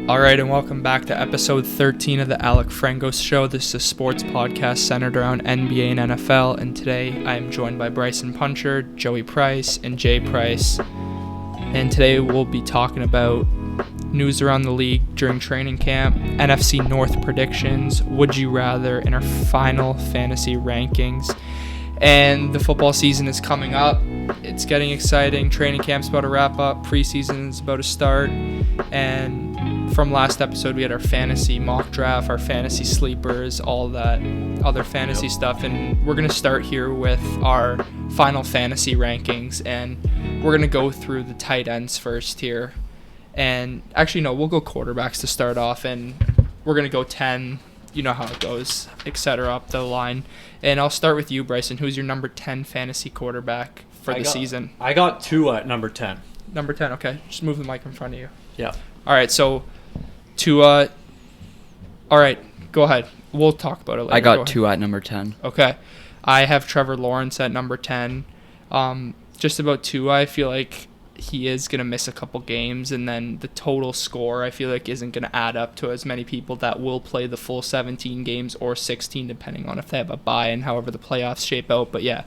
All right, and welcome back to episode 13 of the Alec Frengos Show. This is a sports podcast centered around NBA and NFL, and today I am joined by Bryson Puncher, Joey Price, and Jay Price. And today we'll be talking about news around the league during training camp, NFC North predictions, would you rather, and our final fantasy rankings. And the football season is coming up. It's getting exciting. Training camp's about to wrap up. Preseason is about to start. And from last episode, we had our fantasy mock draft, our fantasy sleepers, all that other fantasy stuff. And we're going to start here with our final fantasy rankings. And we're going to go through the tight ends first here. And actually, no, we'll go quarterbacks to start off. And we're going to go 10. You know how it goes, etc. up the line. And I'll start with you, Bryson. Who's your number 10 fantasy quarterback for the season? I got Tua at number 10. Number 10, okay. Just move the mic in front of you. Yeah. All right, so Tua. All right, go ahead. We'll talk about it later. I got Tua at number 10. Okay. I have Trevor Lawrence at number 10. Just about Tua, I feel like he is going to miss a couple games, and then the total score I feel like isn't going to add up to as many people that will play the full 17 games or 16 depending on if they have a bye and however the playoffs shape out. But yeah,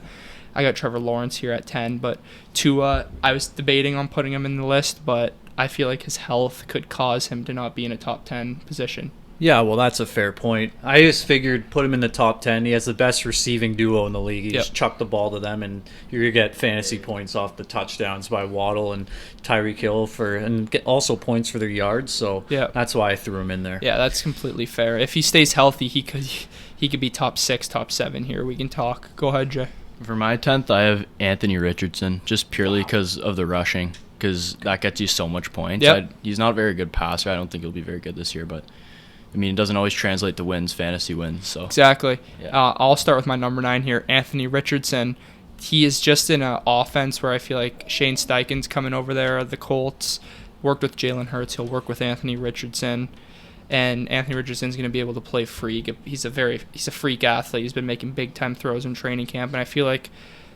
I got Trevor Lawrence here at 10. But Tua, I was debating on putting him in the list, but I feel like his health could cause him to not be in a top 10 position. Yeah, well, that's a fair point. I just figured put him in the top 10. He has the best receiving duo in the league. You just chuck the ball to them, and you're going to get fantasy points off the touchdowns by Waddle and Tyreek Hill and get also points for their yards. So that's why I threw him in there. Yeah, that's completely fair. If he stays healthy, he could be top 6, top 7 here. We can talk. Go ahead, Jay. For my 10th, I have Anthony Richardson, just purely because of the rushing, because that gets you so much points. Yep. He's not a very good passer. I don't think he'll be very good this year, but I mean, it doesn't always translate to wins, fantasy wins. So exactly. Yeah. I'll start with my number 9 here, Anthony Richardson. He is just in an offense where I feel like Shane Steichen's coming over there. The Colts worked with Jalen Hurts. He'll work with Anthony Richardson. And Anthony Richardson's going to be able to play free. He's a freak athlete. He's been making big-time throws in training camp. And I feel like,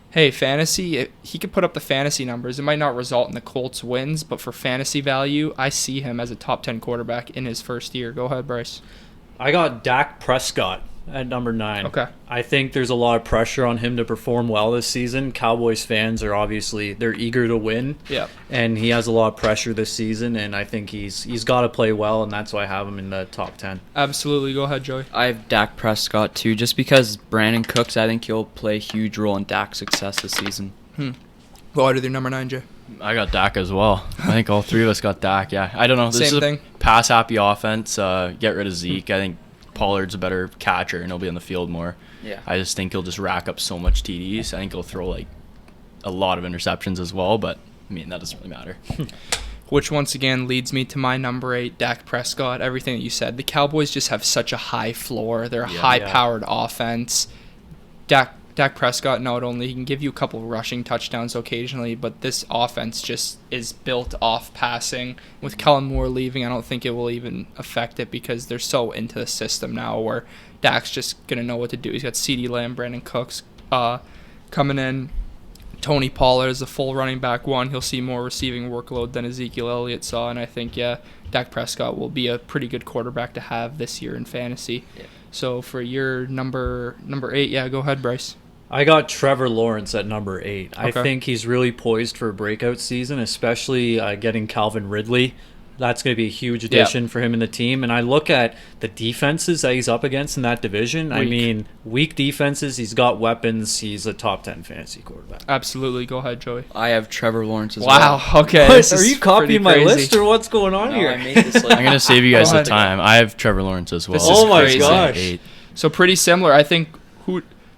hey, fantasy, he could put up the fantasy numbers. It might not result in the Colts wins, but for fantasy value, I see him as a top 10 quarterback in his first year. Go ahead, Bryce. I got Dak Prescott at number 9. Okay. I think there's a lot of pressure on him to perform well this season. Cowboys fans are obviously, they're eager to win. Yeah. And he has a lot of pressure this season, and I think he's got to play well, and that's why I have him in the top 10. Absolutely. Go ahead, Joey. I have Dak Prescott too, just because Brandon Cooks, I think he'll play a huge role in Dak's success this season. Go ahead with your number 9, Jay. I got Dak as well. I think all three of us got Dak. Yeah, I don't know. This Same is thing. A pass-happy offense. Get rid of Zeke. I think Pollard's a better catcher, and he'll be on the field more. Yeah. I just think he'll just rack up so much TDs. I think he'll throw like a lot of interceptions as well, but I mean, that doesn't really matter. Which once again leads me to my number 8, Dak Prescott. Everything that you said. The Cowboys just have such a high floor. They're a high-powered offense. Dak Prescott, not only he can give you a couple rushing touchdowns occasionally, but this offense just is built off passing. With Kellen Moore leaving, I don't think it will even affect it because they're so into the system now where Dak's just going to know what to do. He's got CeeDee Lamb, Brandon Cooks coming in. Tony Pollard is a full running back one. He'll see more receiving workload than Ezekiel Elliott saw, and I think, Dak Prescott will be a pretty good quarterback to have this year in fantasy. Yeah. So for your number 8, go ahead, Bryce. I got Trevor Lawrence at number 8. Okay. I think he's really poised for a breakout season, especially getting Calvin Ridley. That's going to be a huge addition for him in the team. And I look at the defenses that he's up against in that division. I mean, weak defenses. He's got weapons. He's a top 10 fantasy quarterback. Absolutely. Go ahead, Joey. I have Trevor Lawrence as well. Wow. Okay. Are you copying my list or what's going on here? I made this list. I'm going to save you guys the time. I have Trevor Lawrence as well. This is crazy. Gosh. So pretty similar. I think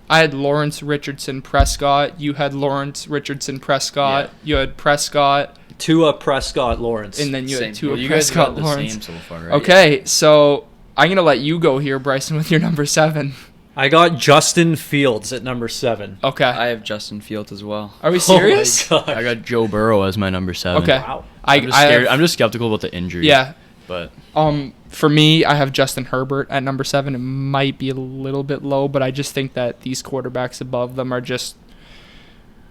I had Lawrence, Richardson, Prescott. You had Lawrence, Richardson, Prescott. Yeah. You had Prescott. Tua, Prescott, Lawrence. And then you had Tua, you Prescott, guys got Lawrence. the same so far, right? Okay, so I'm going to let you go here, Bryson, with your number 7. I got Justin Fields at number 7. Okay. I have Justin Fields as well. Are we serious? Oh my gosh. I got Joe Burrow as my number 7. Okay. Wow. I'm just skeptical about the injury. Yeah. But for me, I have Justin Herbert at number 7. It might be a little bit low, but I just think that these quarterbacks above them are just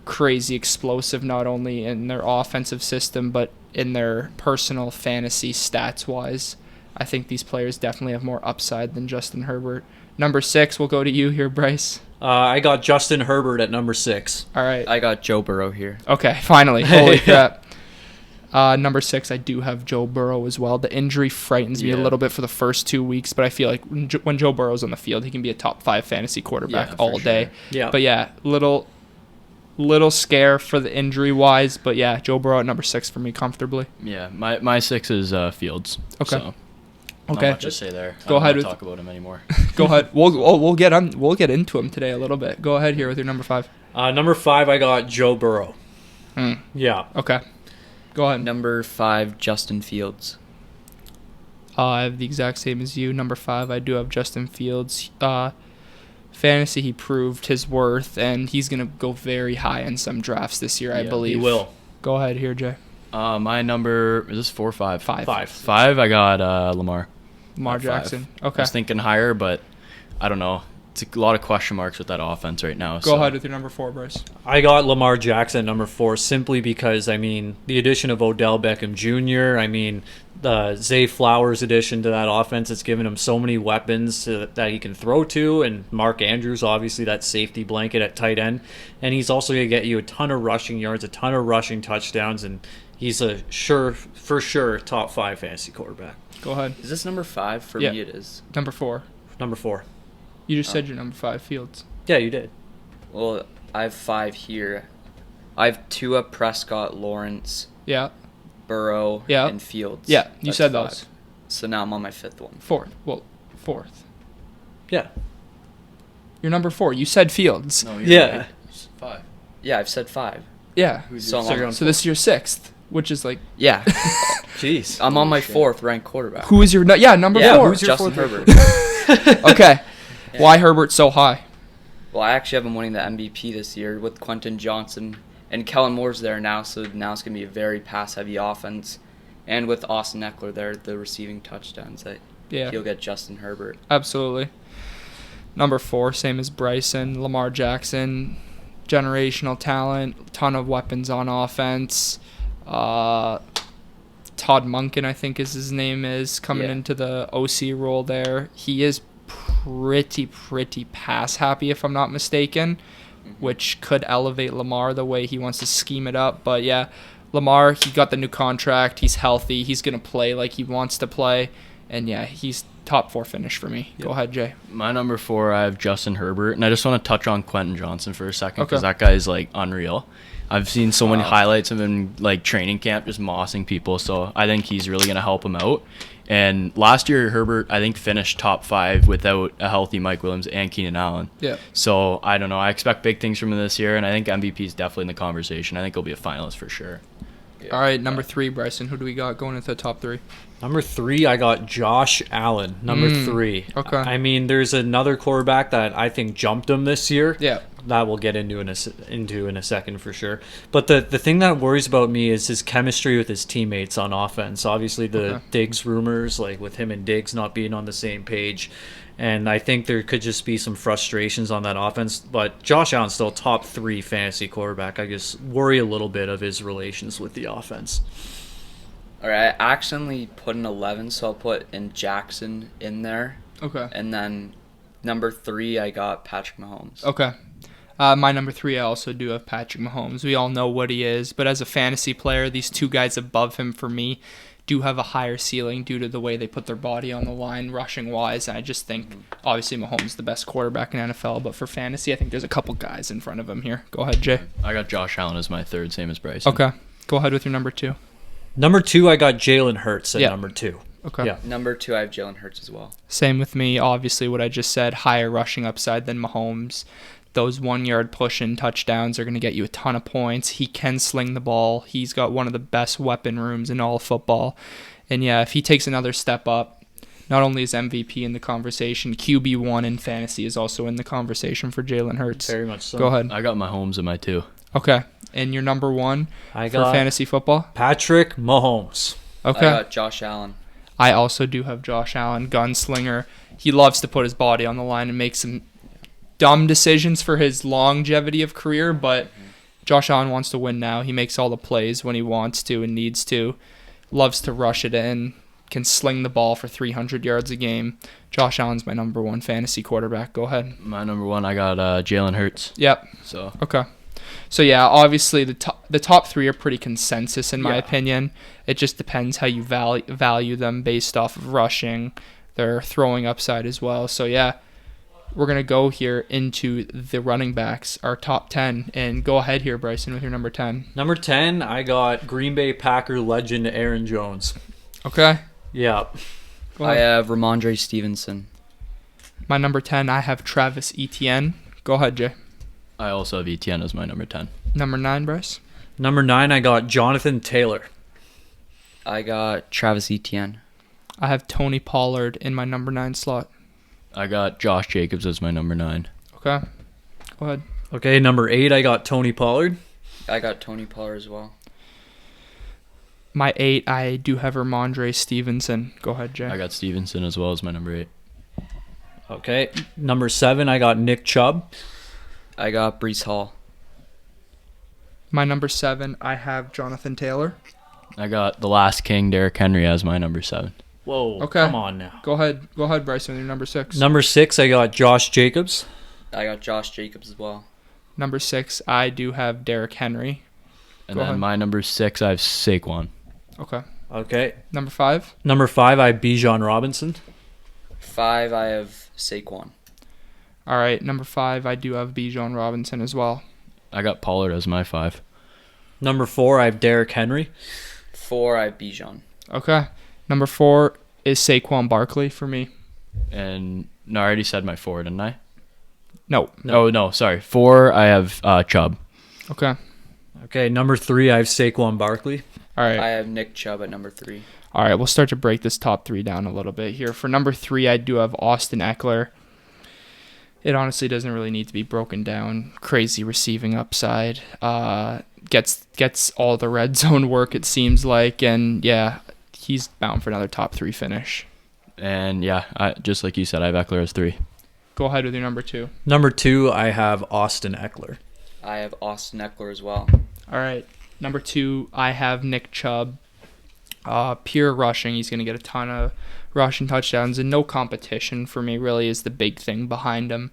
crazy explosive, not only in their offensive system, but in their personal fantasy stats-wise. I think these players definitely have more upside than Justin Herbert. Number 6, we'll go to you here, Bryce. I got Justin Herbert at number 6. All right. I got Joe Burrow here. Okay, finally. Holy crap. Number 6, I do have Joe Burrow as well. The injury frightens me a little bit for the first 2 weeks, but I feel like when Joe Burrow's on the field, he can be a top 5 fantasy quarterback all day. Yeah. But yeah, little scare for the injury-wise, but yeah, Joe Burrow at number 6 for me comfortably. Yeah, my 6 is Fields. Okay. So Okay. not much to say there. Go ahead with talk about him anymore. Go ahead. We'll get into him today a little bit. Go ahead here with your number 5. Number 5, I got Joe Burrow. Yeah. Okay. Go ahead. Number 5, Justin Fields. I have the exact same as you. Number 5, I do have Justin Fields. Fantasy, he proved his worth, and he's going to go very high in some drafts this year, I believe. He will. Go ahead here, Jay. My number, is this 4 or 5? 5. 5, I got Lamar. Lamar At 5. Jackson. I Okay. was thinking higher, but I don't know. It's a lot of question marks with that offense right now. Go ahead with your number 4, Bryce. I got Lamar Jackson at number 4 simply because, the addition of Odell Beckham Jr., the Zay Flowers addition to that offense, it's given him so many weapons that he can throw to, and Mark Andrews, obviously, that safety blanket at tight end. And he's also going to get you a ton of rushing yards, a ton of rushing touchdowns, and he's a for sure top 5 fantasy quarterback. Go ahead. Is this number 5? For Yeah. me, it is. Number 4. Number 4. You just said your number 5, Fields. Yeah, you did. Well, I have 5 here. I have Tua, Prescott, Lawrence, Yeah. Burrow, Yeah. and Fields. Yeah, you That's said 5. those. So now I'm on my 5th one. 4th. Well, 4th. Yeah. You're number 4. You said Fields. No, Yeah. right. It's 5. Yeah, I've said 5. Yeah. So I'm on, So this is your 6th, which is like... yeah. Jeez. I'm on my Holy shit. 4th ranked quarterback. Who is your... number 4. Who's Justin Herbert. Okay. Why Herbert so high? Well, I actually have him winning the MVP this year with Quentin Johnson. And Kellen Moore's there now, so now it's going to be a very pass-heavy offense. And with Austin Eckler there, the receiving touchdowns, he'll get Justin Herbert. Absolutely. Number 4, same as Bryson. Lamar Jackson, generational talent, ton of weapons on offense. Todd Monken, I think is his name is, coming into the OC role there. He is pretty pass happy, if I'm not mistaken, which could elevate Lamar the way he wants to scheme it up. But yeah, Lamar, he got the new contract. He's healthy. He's going to play like he wants to play. And yeah, he's top 4 finish for me. Go ahead, Jay. My number 4, I have Justin Herbert, and I just want to touch on Quentin Johnson for a second because Okay. that guy is like unreal. I've seen so many highlights of him like training camp, just mossing people. So I think he's really going to help him out. And last year, Herbert, I think, finished top 5 without a healthy Mike Williams and Keenan Allen. Yeah. So I don't know. I expect big things from him this year, and I think MVP is definitely in the conversation. I think he'll be a finalist for sure. All right, number 3, Bryson. Who do we got going into the top 3? Number 3, I got Josh Allen. Number 3. Okay. There's another quarterback that I think jumped him this year. Yeah. That we'll get into in a second for sure. But the thing that worries about me is his chemistry with his teammates on offense. Obviously, the Diggs rumors, like with him and Diggs not being on the same page. And I think there could just be some frustrations on that offense. But Josh Allen's still top 3 fantasy quarterback. I just worry a little bit of his relations with the offense. All right, I accidentally put an 11, so I'll put in Jackson in there. Okay. And then number 3, I got Patrick Mahomes. Okay. My number 3, I also do have Patrick Mahomes. We all know what he is, but as a fantasy player, these 2 guys above him for me do have a higher ceiling due to the way they put their body on the line rushing-wise. And I just think, obviously, Mahomes is the best quarterback in NFL, but for fantasy, I think there's a couple guys in front of him here. Go ahead, Jay. I got Josh Allen as my 3rd, same as Bryson. Okay. Go ahead with your number 2. Number 2, I got Jalen Hurts at number 2. Okay. Yeah. Number 2, I have Jalen Hurts as well. Same with me. Obviously, what I just said, higher rushing upside than Mahomes. Those 1-yard push-in touchdowns are going to get you a ton of points. He can sling the ball. He's got one of the best weapon rooms in all of football. And yeah, if he takes another step up, not only is MVP in the conversation, QB1 in fantasy is also in the conversation for Jalen Hurts. Very much so. Go ahead. I got Mahomes in my 2. Okay. And your number 1 I for got fantasy football? Patrick Mahomes. Okay. I got Josh Allen. I also do have Josh Allen, gunslinger. He loves to put his body on the line and make some dumb decisions for his longevity of career, but Josh Allen wants to win now. He makes all the plays when he wants to and needs to. Loves to rush it in. can sling the ball for 300 yards a game. Josh Allen's my number 1 fantasy quarterback. Go ahead. My number 1, I got Jalen Hurts. Yep. So Okay. So yeah, obviously the top 3 are pretty consensus in my opinion. It just depends how you value them based off of rushing, their throwing upside as well. So yeah, we're going to go here into the running backs, our top 10. And go ahead here, Bryson, with your number 10. Number 10, I got Green Bay Packer legend Aaron Jones. Okay. Yeah. Go I ahead. have Ramondre Stevenson. My number 10, I have Travis Etienne. Go ahead, Jay. I also have ETN as my number 10. Number 9, Bryce. Number 9, I got Jonathan Taylor. I got Travis Etienne. I have Tony Pollard in my number 9 slot. I got Josh Jacobs as my number 9. Okay. Go ahead. Okay, number 8, I got Tony Pollard. I got Tony Pollard as well. My 8, I do have Ramondre Stevenson. Go ahead, Jay. I got Stevenson as well as my number 8. Okay, number 7, I got Nick Chubb. I got Breece Hall. My number 7, I have Jonathan Taylor. I got the last king, Derrick Henry, as my number 7. Whoa, Okay. come on now. Go ahead, Bryson, with your number 6. Number 6, I got Josh Jacobs. I got Josh Jacobs as well. Number 6, I do have Derrick Henry. And Go then ahead. my number 6, I have Saquon. Okay. Okay, Number 5. number 5, I have Bijan Robinson. 5, I have Saquon. All right, number 5, I do have Bijan Robinson as well. I got Pollard as my 5. Number 4, I have Derrick Henry. 4, I have Bijan. Okay. Number 4 is Saquon Barkley for me. And no, I already said my 4, didn't I? No. Oh, no, sorry. 4, I have Chubb. Okay. Okay, number 3, I have Saquon Barkley. All right. I have Nick Chubb at number 3. All right, we'll start to break this top 3 down a little bit here. For number 3, I do have Austin Eckler. It honestly doesn't really need to be broken down. Crazy receiving upside. Gets all the red zone work, it seems like. And, yeah, he's bound for another top 3 finish. And yeah, just like you said, I have Eckler as 3. Go ahead with your number 2. Number 2, I have Austin Eckler. I have Austin Eckler as well. All right. Number 2, I have Nick Chubb. Pure rushing. He's going to get a ton of rushing touchdowns, and no competition for me really is the big thing behind him.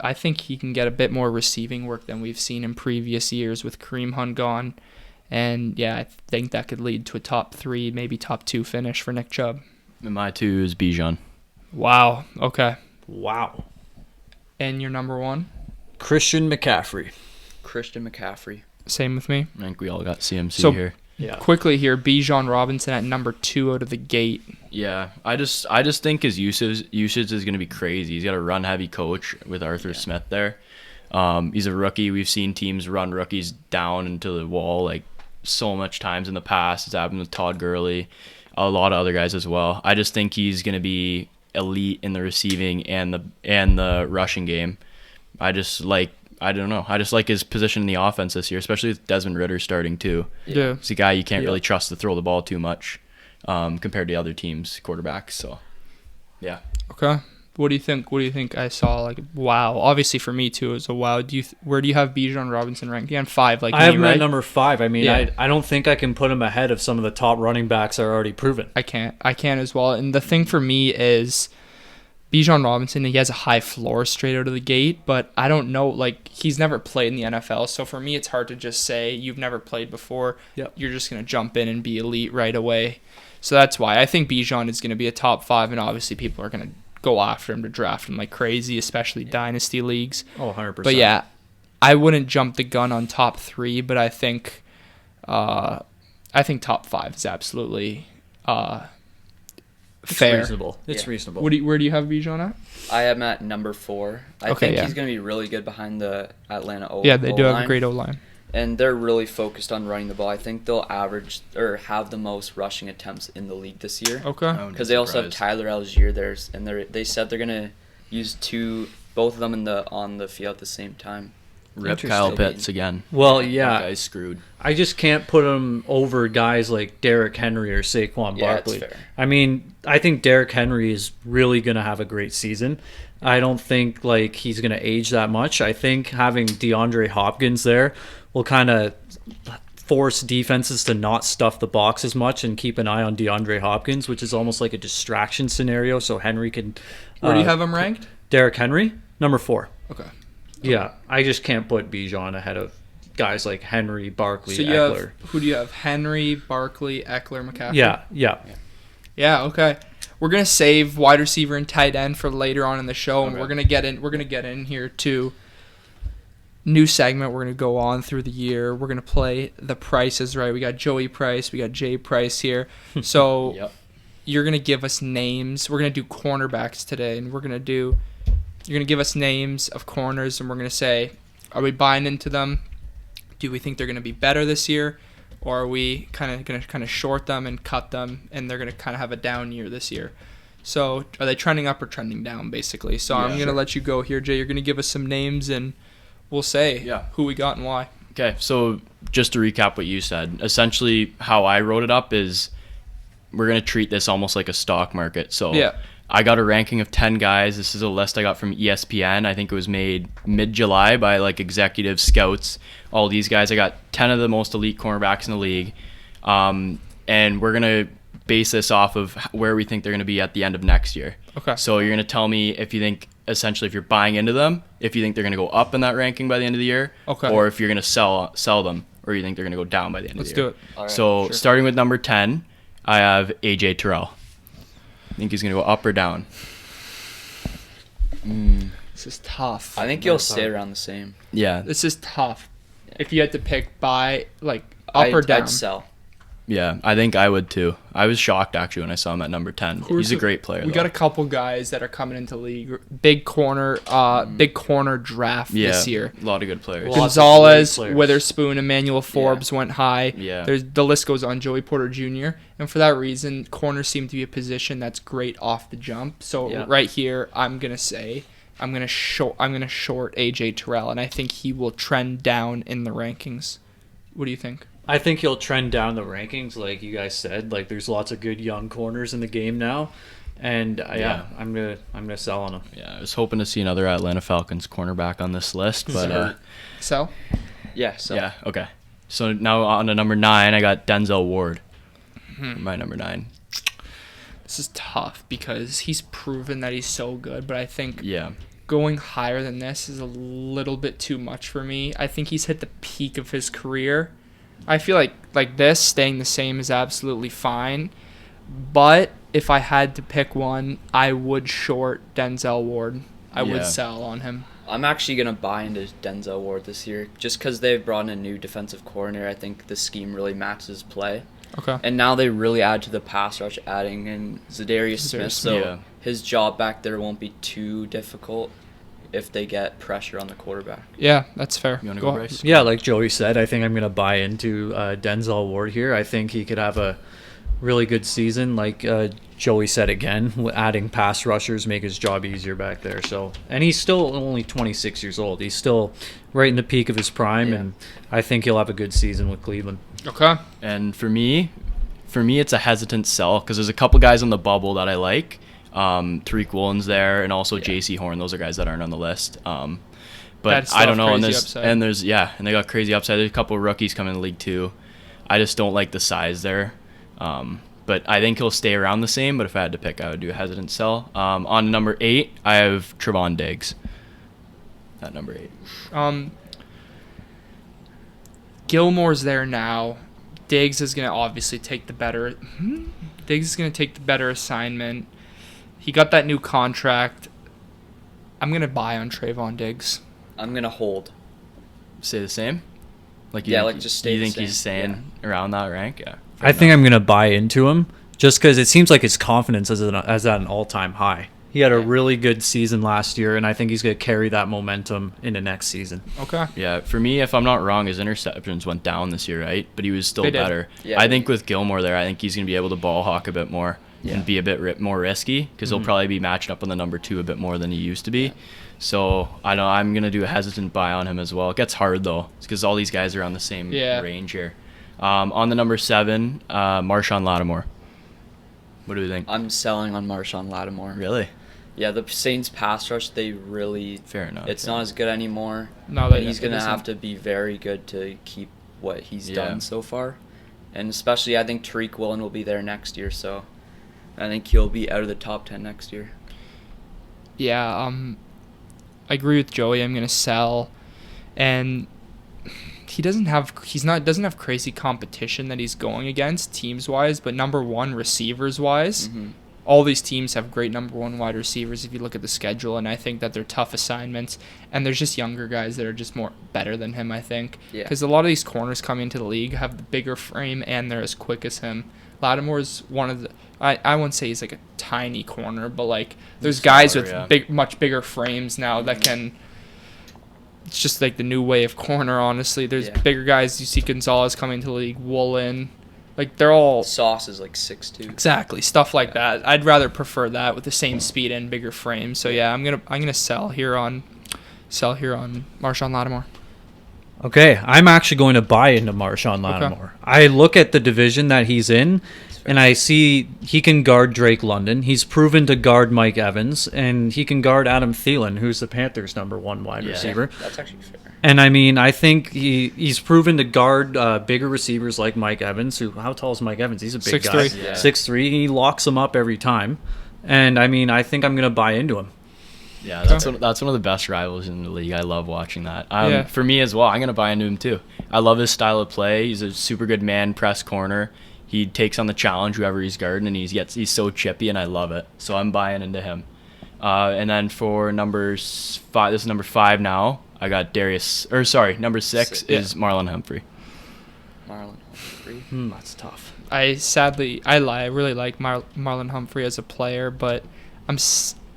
I think he can get a bit more receiving work than we've seen in previous years with Kareem Hunt gone. And yeah, I think that could lead to a top 3, maybe top 2 finish for Nick Chubb. And my 2 is Bijan. Wow. Okay. Wow. And your number 1? Christian McCaffrey. Christian McCaffrey. Same with me. I think we all got CMC So- here. Yeah. Quickly here, Bijan Robinson at number 2 out of the gate. Yeah, I just think his usage is going to be crazy. He's got a run-heavy coach with Arthur Smith there. He's a rookie. We've seen teams run rookies down into the wall like so much times in the past. It's happened with Todd Gurley, a lot of other guys as well. I just think he's going to be elite in the receiving and the rushing game. I don't know. I just like his position in the offense this year, especially with Desmond Ridder starting too. Yeah. He's a guy you can't really trust to throw the ball too much compared to other teams' quarterbacks. So, yeah. Okay. What do you think? What do you think I saw? Like, wow. Obviously for me too, it was a wow. Where do you have Bijan Robinson ranked? You have 5, like I have me, him right? at number 5. I mean, Yeah. I don't think I can put him ahead of some of the top running backs that are already proven. I can't as well. And the thing for me is Bijan Robinson, he has a high floor straight out of the gate, but I don't know, like, he's never played in the NFL, so for me it's hard to just say you've never played before. Yep. You're just going to jump in and be elite right away. So that's why I think Bijan is going to be a top 5, and obviously people are going to go after him to draft him like crazy, especially dynasty leagues. Oh, 100%. But yeah, I wouldn't jump the gun on top 3, but I think top 5 is absolutely It's fair. reasonable. It's Yeah. reasonable. Where do you have Bijan at? I am at number 4. I Okay, think yeah. he's going to be really good behind the Atlanta O. Yeah, they do have a O-line. great O-line. And they're really focused on running the ball. I think they'll average or have the most rushing attempts in the league this year. Okay. Because they also have Tyler Algier there, and they said they're gonna use both of them on the field at the same time. Rip Interesting. Kyle Pitts again. Well, That yeah. guy's screwed. I just can't put him over guys like Derrick Henry or Saquon Yeah, it's Barkley. fair. I mean, I think Derrick Henry is really going to have a great season. I don't think like he's going to age that much. I think having DeAndre Hopkins there will kind of force defenses to not stuff the box as much and keep an eye on DeAndre Hopkins, which is almost like a distraction scenario. So Henry can. Where do you have him ranked? Derrick Henry, number 4. Okay. Yeah, I just can't put Bijan ahead of guys like Henry, Barkley, So Eckler. Who do you have? Henry, Barkley, Eckler, McCaffrey? Yeah. Yeah, okay. We're gonna save wide receiver and tight end for later on in the show, and we're gonna get in here to new segment. We're gonna go on through the year. We're gonna play the prices right. We got Joey Price, we got Jay Price here. So Yep. you're gonna give us names. We're gonna do cornerbacks today, and you're gonna give us names of corners, and we're gonna say, are we buying into them? Do we think they're gonna be better this year? Or are we going to short them and cut them, and they're going to kind of have a down year this year? So are they trending up or trending down, basically? So I'm going to let you go here, Jay. You're going to give us some names, and we'll say who we got and why. Okay, so just to recap what you said, essentially how I wrote it up is we're going to treat this almost like a stock market. So I got a ranking of 10 guys. This is a list I got from ESPN. I think it was made mid-July by like executive scouts. All these guys, I got 10 of the most elite cornerbacks in the league. And we're going to base this off of where we think they're going to be at the end of next year. Okay. So you're going to tell me if you think, essentially, if you're buying into them, if you think they're going to go up in that ranking by the end of the year, or if you're going to sell them, or you think they're going to go down by the end of the year. Let's do it. All right, So starting with number 10, I have AJ Terrell. Think he's going to go up or down? This is tough. I think you'll stay around the same. Yeah. This is tough. If you had to pick buy, like, up or down. I'd sell. Yeah, I think I would too. I was shocked actually when I saw him at number 10. He's a great player. We got a couple guys that are coming into league. Big corner draft this year. A lot of good players. Gonzalez, Witherspoon, Emmanuel Forbes went high. Yeah. The list goes on. Joey Porter Jr. And for that reason, corners seem to be a position that's great off the jump. So right here, I'm gonna short AJ Terrell, and I think he will trend down in the rankings. What do you think? I think he'll trend down the rankings, like you guys said. Like there's lots of good young corners in the game now, and I'm gonna sell on him. Yeah, I was hoping to see another Atlanta Falcons cornerback on this list, but Sell? Yeah. So. yeah, okay. So now on to number 9, I got Denzel Ward. My number 9. This is tough because he's proven that he's so good, but I think Yeah. going higher than this is a little bit too much for me. I think he's hit the peak of his career. I feel like this staying the same is absolutely fine, but if I had to pick one, I would short Denzel Ward. I would sell on him. I'm actually going to buy into Denzel Ward this year just because they've brought in a new defensive coordinator. I think the scheme really matches his play. Okay. And now they really add to the pass rush, adding in Zadarius Smith, so his job back there won't be too difficult if they get pressure on the quarterback. Yeah, that's fair. You want to go, Bryce? Yeah, like Joey said, I think I'm going to buy into Denzel Ward here. I think he could have a really good season. Like Joey said again, adding pass rushers make his job easier back there. So, and he's still only 26 years old. He's still right in the peak of his prime, and I think he'll have a good season with Cleveland. Okay. And for me, it's a hesitant sell because there's a couple guys on the bubble that I like. Tariq Woolen's there, and also J.C. Horn. Those are guys that aren't on the list. But I don't know. And they got crazy upside. There's a couple of rookies coming in the league too. I just don't like the size there. But I think he'll stay around the same. But if I had to pick, I would do a hesitant sell. On number 8, I have Trevon Diggs. At number 8. Gilmore's there now. Diggs is going to obviously take the better. Diggs is going to take the better assignment. He got that new contract. I'm going to buy on Trevon Diggs. I'm going to hold. Stay the same? Just stay you the think same. he's staying around that rank? Yeah. I think I'm going to buy into him just because it seems like his confidence is at an all-time high. He had a really good season last year, and I think he's going to carry that momentum into next season. Okay. Yeah, for me, if I'm not wrong, his interceptions went down this year, right? But he was still better. Yeah, I think with Gilmore there, I think he's going to be able to ball hawk a bit more and be a bit more risky because he'll probably be matched up on the number 2 a bit more than he used to be. Yeah. So I'm going to do a hesitant buy on him as well. It gets hard, though, because all these guys are on the same range here. On the number 7, Marshawn Lattimore. What do we think? I'm selling on Marshawn Lattimore. Really? Yeah, the Saints pass rush, they really... Fair enough. It's not as good anymore. No, but he's going to have to be very good to keep what he's done so far. And especially I think Tariq Woolen will be there next year, so I think he'll be out of the top 10 next year. Yeah, I agree with Joey. I'm gonna sell, and he doesn't have crazy competition that he's going against teams wise, but number one receivers wise, all these teams have great number one wide receivers if you look at the schedule, and I think that they're tough assignments, and there's just younger guys that are just more better than him, I think, because a lot of these corners coming into the league have the bigger frame and they're as quick as him. Lattimore's one of the, I wouldn't say he's like a tiny corner, but like there's guys with much bigger frames now that can. It's just like the new way of corner, honestly. There's bigger guys. You see Gonzalez coming to the league, Woolen. Like, they're all... Sauce is like 6'2". Exactly, stuff like that. I'd rather prefer that with the same speed and bigger frame. So, yeah, I'm gonna sell here on Marshawn Lattimore. Okay, I'm actually going to buy into Marshawn Lattimore. Okay. I look at the division that he's in, and I see he can guard Drake London. He's proven to guard Mike Evans, and he can guard Adam Thielen, who's the Panthers' number one wide receiver. That's actually fair. And, I mean, I think he's proven to guard bigger receivers like Mike Evans, how tall is Mike Evans? He's a big 6'3". guy. Yeah. 6'3". He locks them up every time. And, I mean, I think I'm going to buy into him. Yeah, that's one of the best rivals in the league. I love watching that. For me as well, I'm going to buy into him too. I love his style of play. He's a super good man press corner. He takes on the challenge whoever he's guarding, and he's so chippy, and I love it. So I'm buying into him. And then for numbers 5, this is number 5 now. I got number 6 is Marlon Humphrey. Marlon Humphrey. That's tough. I really like Marlon Humphrey as a player, but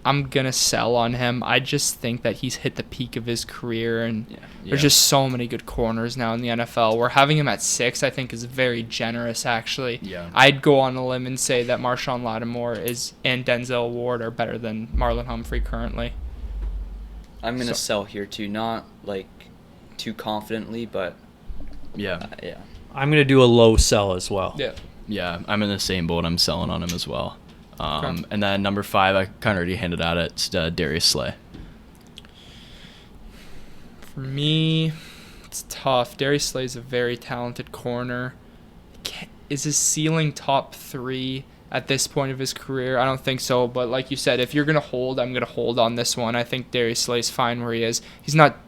I'm gonna sell on him. I just think that he's hit the peak of his career, and there's just so many good corners now in the NFL. We're having him at 6, I think, is very generous, actually. Yeah. I'd go on a limb and say that Marshawn Lattimore and Denzel Ward are better than Marlon Humphrey currently. I'm gonna sell here too, not like too confidently, but I'm gonna do a low sell as well. Yeah, I'm in the same boat. I'm selling on him as well. And then number 5, I kind of already hinted at it. It's Darius Slay. For me, it's tough. Darius Slay is a very talented corner. Is his ceiling top 3 at this point of his career? I don't think so. But like you said, if you're going to hold, I'm going to hold on this one. I think Darius Slay's fine where he is. He's not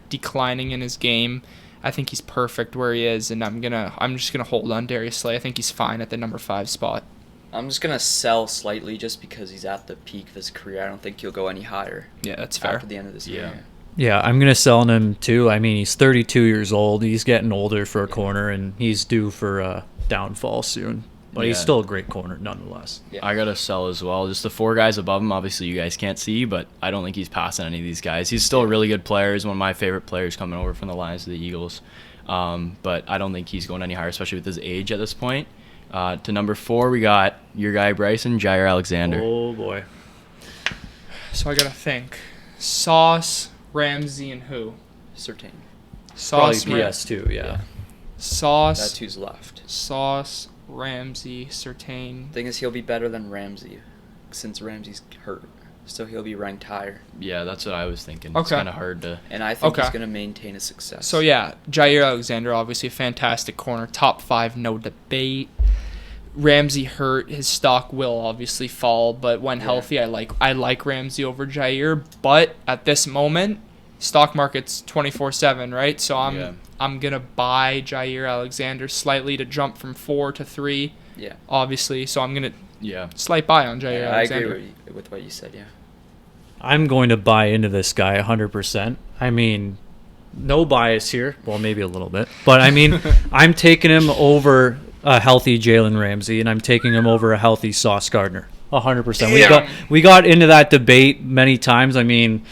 declining in his game. I think he's perfect where he is, and I'm just going to hold on Darius Slay. I think he's fine at the number 5 spot. I'm just going to sell slightly just because he's at the peak of his career. I don't think he'll go any higher. Yeah, that's fair. After the end of this year. Yeah, I'm going to sell on him too. I mean, he's 32 years old. He's getting older for a corner, and he's due for a downfall soon. But he's still a great corner nonetheless. Yeah. I got to sell as well. Just the 4 guys above him, obviously you guys can't see, but I don't think he's passing any of these guys. He's still a really good player. He's one of my favorite players coming over from the Lions to the Eagles. But I don't think he's going any higher, especially with his age at this point. To number 4, we got your guy Bryson, Jair Alexander. Oh, boy. So I got to think. Sauce, Ramsey, and who? Surtain. Sauce, probably PS2, yeah. Sauce. That's who's left. Sauce, Ramsey, Surtain. Thing is, he'll be better than Ramsey since Ramsey's hurt. So he'll be ranked higher. Yeah, that's what I was thinking. Okay. It's kind of hard to... And I think he's going to maintain his success. So, yeah, Jair Alexander, obviously a fantastic corner. Top 5, no debate. Ramsey hurt. His stock will obviously fall, but when healthy, I like Ramsey over Jair. But at this moment, stock market's 24/7, right? So I'm going to buy Jair Alexander slightly to jump from 4 to 3. Yeah. Obviously, so I'm going to slight buy on Jair Alexander. I agree with what you said, yeah. I'm going to buy into this guy 100%. I mean, no bias here. Well, maybe a little bit. But, I mean, I'm taking him over a healthy Jalen Ramsey, and I'm taking him over a healthy Sauce Gardner. 100%. We got into that debate many times. I mean,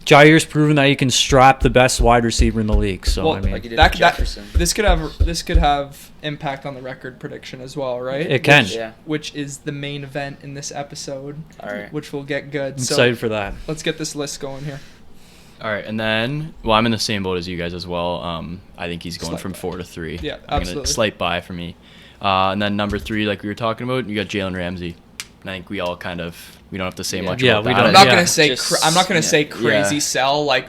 Jair's proven that he can strap the best wide receiver in the league. So, well, I mean, like he did with Jefferson. This could have impact on the record prediction as well, right? It can. Which is the main event in this episode. All right. Which will get good. I'm excited for that. Let's get this list going here. All right, and then, I'm in the same boat as you guys as well. I think he's going from 4 to 3. Yeah, absolutely. Slight buy for me. And then number 3, like we were talking about, you got Jalen Ramsey. And I think we all we don't have to say much about that. I'm not gonna say crazy sell. Like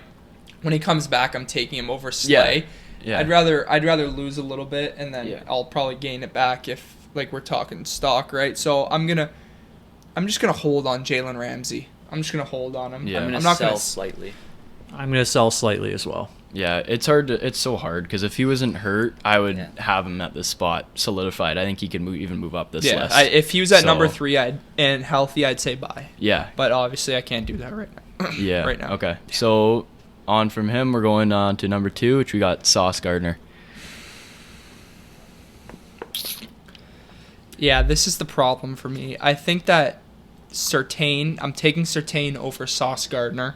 when he comes back, I'm taking him over Slay. Yeah. I'd rather lose a little bit, and then I'll probably gain it back if like we're talking stock, right? So I'm just gonna hold on Jalen Ramsey. I'm just gonna hold on him. Yeah. I'm not gonna sell gonna slightly. I'm going to sell slightly as well. Yeah, it's so hard because if he wasn't hurt, I would have him at this spot solidified. I think he could even move up this list. If he was at number 3 and healthy, I'd say buy. Yeah. But obviously, I can't do that right now. Yeah. Right now. Okay. So on from him, we're going on to number 2, which we got Sauce Gardner. Yeah, this is the problem for me. I think that I'm taking Surtain over Sauce Gardner.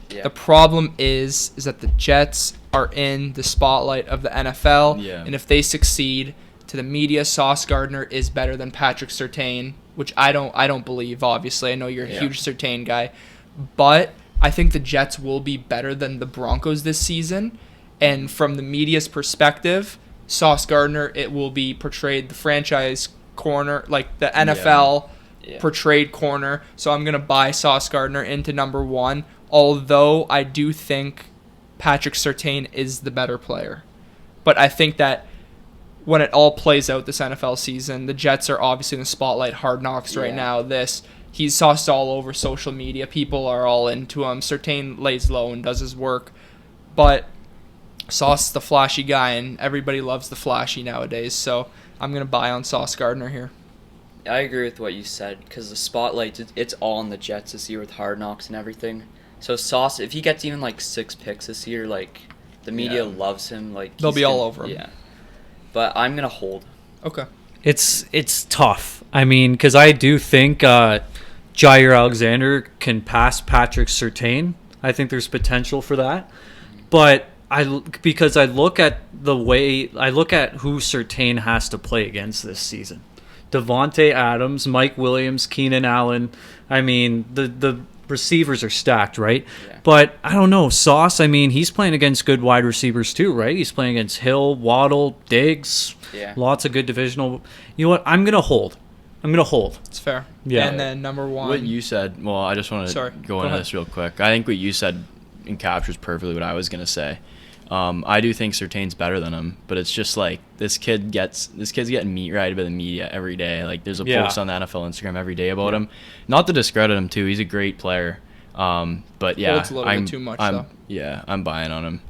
Yeah. The problem is that the Jets are in the spotlight of the NFL, and if they succeed, to the media, Sauce Gardner is better than Patrick Surtain, which I don't believe. Obviously, I know you're a huge Surtain guy, but I think the Jets will be better than the Broncos this season. And from the media's perspective, Sauce Gardner, it will be portrayed the franchise corner, like the NFL portrayed corner. So I'm gonna buy Sauce Gardner into number 1. Although I do think Patrick Surtain is the better player. But I think that when it all plays out this NFL season, the Jets are obviously in the spotlight, Hard Knocks right now. He's sauced all over social media. People are all into him. Surtain lays low and does his work. But Sauce is the flashy guy, and everybody loves the flashy nowadays. So I'm going to buy on Sauce Gardner here. I agree with what you said, because the spotlight, it's all on the Jets this year with Hard Knocks and everything. So Sauce, if he gets even like 6 picks this year, like the media loves him. Like they'll be all over him. Yeah, but I'm gonna hold. Okay. It's tough. I mean, because I do think Jair Alexander can pass Patrick Surtain. I think there's potential for that, but because I look at who Surtain has to play against this season. Devontae Adams, Mike Williams, Keenan Allen. I mean, the receivers are stacked, right? Yeah. But I don't know. Sauce, I mean, he's playing against good wide receivers too, right? He's playing against Hill, Waddle, Diggs. Yeah. Lots of good divisional. You know what? I'm going to hold. It's fair. Yeah. And then number 1. What you said, well, I just want to go into this real quick. I think what you said encaptures perfectly what I was going to say. I do think Surtain's better than him, but it's just like this kid's getting meat rided by the media every day. Like there's a post on the NFL Instagram every day about him. Not to discredit him too, he's a great player. But yeah, it's a little bit too much though. Yeah, I'm buying on him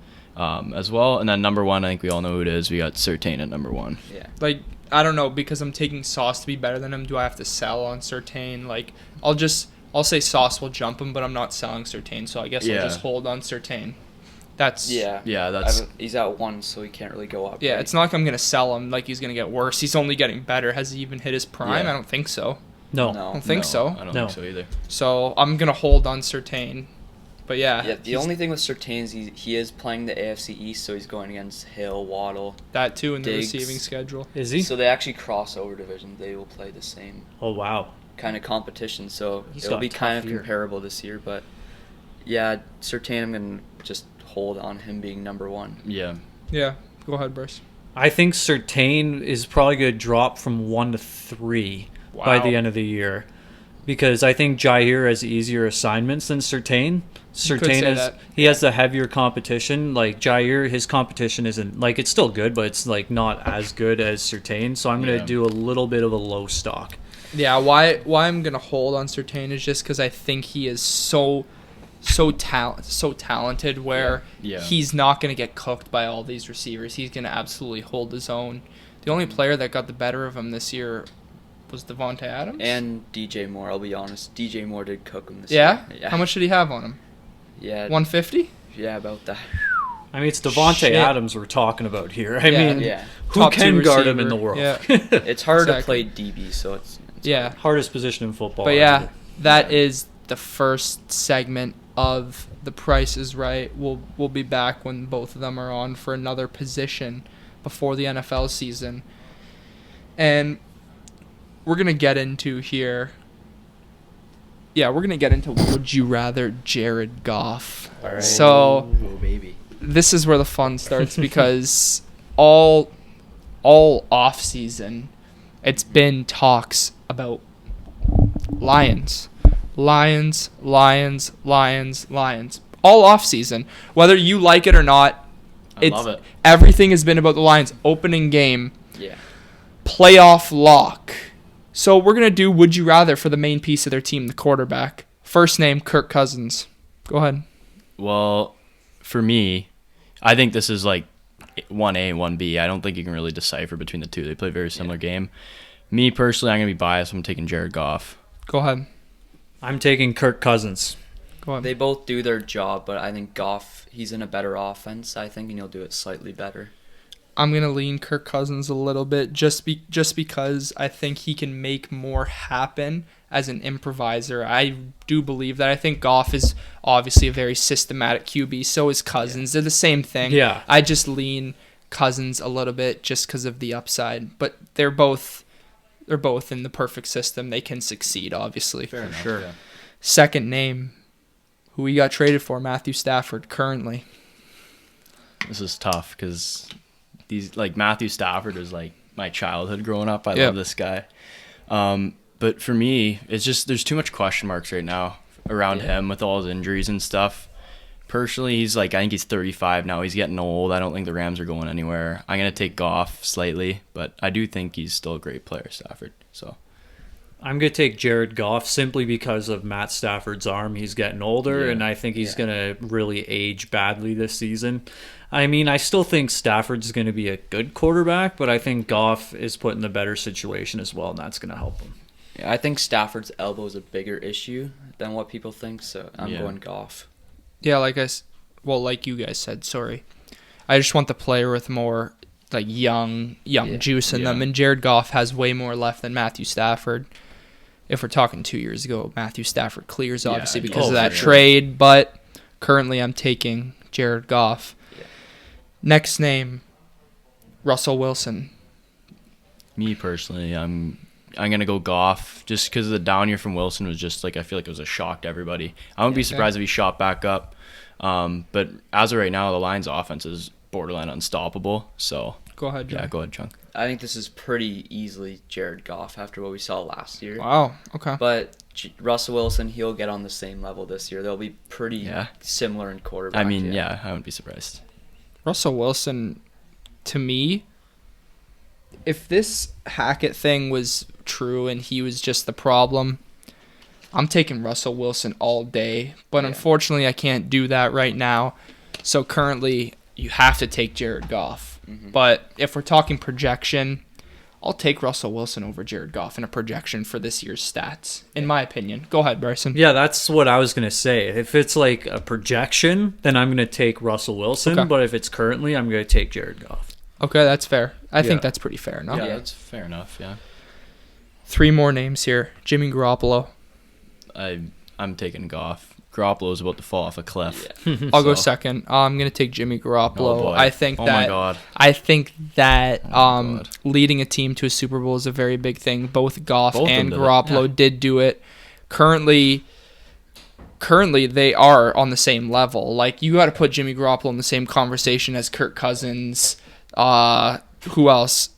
as well. And then number 1, I think we all know who it is. We got Surtain at number 1. Yeah, like I don't know, because I'm taking Sauce to be better than him. Do I have to sell on Surtain? Like I'll say Sauce will jump him, but I'm not selling Surtain, so I guess I'll just hold on Surtain. That's he's at 1, so he can't really go up. Yeah, right? It's not like I'm gonna sell him like he's gonna get worse. He's only getting better. Has he even hit his prime? Yeah. I don't think so. No. I don't think so. I don't think so either. So I'm gonna hold on Surtain. But yeah. The only thing with Surtain is he is playing the AFC East, so he's going against Hill, Waddle. That too in Diggs. the receiving schedule. Is he? So they actually cross over divisions. They will play the same. Oh wow. Kind of competition, so it'll be kind of comparable this year. But yeah, Surtain, I'm gonna just hold on him being number 1. Yeah. Yeah. Go ahead, Bryce. I think Surtain is probably going to drop from 1 to 3 by the end of the year, because I think Jair has easier assignments than Surtain. Surtain has the heavier competition. Like Jair, his competition isn't like, it's still good, but it's like not as good as Surtain. So I'm going to do a little bit of a low stock. Yeah. Why I'm gonna hold on Surtain is just because I think he is so talented where he's not going to get cooked by all these receivers. He's going to absolutely hold his own. The only player that got the better of him this year was Devontae Adams. And DJ Moore, I'll be honest. DJ Moore did cook him this year. Yeah? How much did he have on him? Yeah. 150? Yeah, about that. I mean, it's Devontae Adams we're talking about here. I mean, who Top can 2 guard him receiver. in the world? Yeah. It's hard to play DB, so it's hardest position in football. But that is the first segment of The Price is Right. We'll be back when both of them are on for another position before the NFL season. And we're going to get into here. Yeah, we're going to get into Would You Rather Jared Goff. All right. So baby. This is where the fun starts because all off season it's been talks about Lions. All off season. Whether you like it or not, love it. Everything has been about the Lions. Opening game, Yeah. playoff lock. So we're going to do Would You Rather for the main piece of their team, the quarterback. First name, Kirk Cousins. Go ahead. Well, for me, I think this is like 1A, 1B. I don't think you can really decipher between the two. They play a very similar game. Me, personally, I'm going to be biased. I'm taking Jared Goff. Go ahead. I'm taking Kirk Cousins. Go ahead. They both do their job, but I think Goff, he's in a better offense, I think, and he'll do it slightly better. I'm going to lean Kirk Cousins a little bit just because I think he can make more happen as an improviser. I do believe that. I think Goff is obviously a very systematic QB. So is Cousins. They're the same thing. Yeah. I just lean Cousins a little bit just because of the upside. But they're both in the perfect system. They can succeed, obviously. Fair enough. Sure. Yeah. Second name, who we got traded for, Matthew Stafford, currently. This is tough because Matthew Stafford is like my childhood growing up. I Yep. love this guy. But for me, it's just there's too much question marks right now around him with all his injuries and stuff. Personally, I think he's 35 now. He's getting old. I don't think the Rams are going anywhere. I'm going to take Goff slightly, but I do think he's still a great player, Stafford. So I'm going to take Jared Goff simply because of Matt Stafford's arm. He's getting older, and I think he's going to really age badly this season. I mean, I still think Stafford's going to be a good quarterback, but I think Goff is put in a better situation as well, and that's going to help him. Yeah, I think Stafford's elbow is a bigger issue than what people think, so I'm going Goff. Yeah, like you guys said, sorry. I just want the player with more young juice in them, and Jared Goff has way more left than Matthew Stafford. If we're talking 2 years ago, Matthew Stafford clears obviously because of that trade, but currently I'm taking Jared Goff. Yeah. Next name, Russell Wilson. me personally, I'm going to go Goff just because the down year from Wilson was just I feel like it was a shock to everybody. I wouldn't be surprised if he shot back up. But as of right now, the Lions' offense is borderline unstoppable. So go ahead, John. Yeah, go ahead, Chunk. I think this is pretty easily Jared Goff after what we saw last year. Wow, okay. But Russell Wilson, he'll get on the same level this year. They'll be pretty similar in quarterback. I mean, I wouldn't be surprised. Russell Wilson, to me, if this Hackett thing was true and he was just the problem, I'm taking Russell Wilson all day. But unfortunately, I can't do that right now. So currently, you have to take Jared Goff. Mm-hmm. But if we're talking projection, I'll take Russell Wilson over Jared Goff in a projection for this year's stats, in my opinion. Go ahead, Bryson. Yeah, that's what I was going to say. If it's like a projection, then I'm going to take Russell Wilson. Okay. But if it's currently, I'm going to take Jared Goff. Okay, that's fair. I think that's pretty fair enough. Yeah, that's fair enough, yeah. 3 more names here. Jimmy Garoppolo. I'm taking Goff. Garoppolo's about to fall off a cliff. Yeah. I'll go second. I'm going to take Jimmy Garoppolo. Oh, I think my God. I think that leading a team to a Super Bowl is a very big thing. Both Goff and Garoppolo did do it. Currently they are on the same level. Like, you got to put Jimmy Garoppolo in the same conversation as Kirk Cousins. Who else?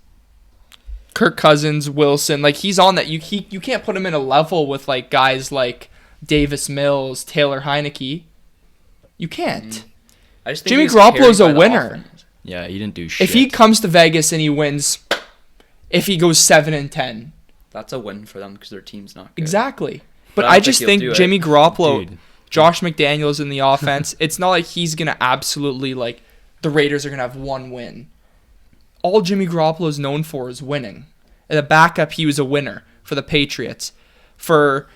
Kirk Cousins, Wilson. Like, he's on that. You can't put him in a level with like guys like Davis Mills, Taylor Heineke. You can't. I just think Jimmy Garoppolo's a winner. Yeah, he didn't do shit. If he comes to Vegas and he wins, if he goes 7-10, that's a win for them because their team's not good. Exactly. But I just think Jimmy Garoppolo, Dude. Josh McDaniels in the offense, it's not like he's going to absolutely, like, the Raiders are going to have one win. All Jimmy Garoppolo is known for is winning. At the backup, he was a winner for the Patriots. For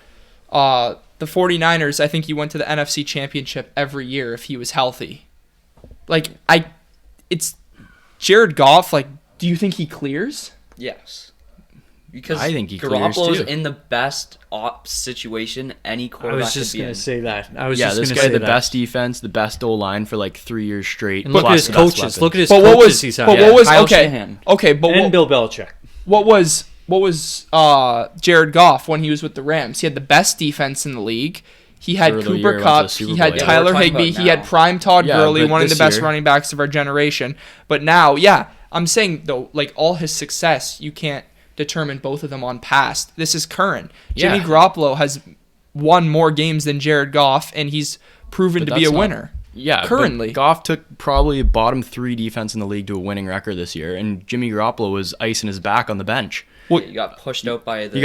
the 49ers, I think he went to the NFC Championship every year if he was healthy. Like, it's Jared Goff. Like, do you think he clears? Yes. Because I think he clears Garoppolo's too. in the best situation any quarterback I was just going to say that. This guy, the best defense, the best O-line for like 3 years straight. And look at his coaches. Look at his coaches coaches he's had. Kyle Shanahan. Okay, but and Bill Belichick. What was Jared Goff when he was with the Rams? He had the best defense in the league. He had Cooper Kupp. He had Tyler Higbee. He had prime Todd Gurley, one of the best running backs of our generation. But now, I'm saying, though, like, all his success, you can't determine both of them on past. This is current. Jimmy Garoppolo has won more games than Jared Goff, and he's proven to be a winner. Yeah, currently. But Goff took probably bottom 3 defense in the league to a winning record this year, and Jimmy Garoppolo was icing his back on the bench. Well, he got pushed out by by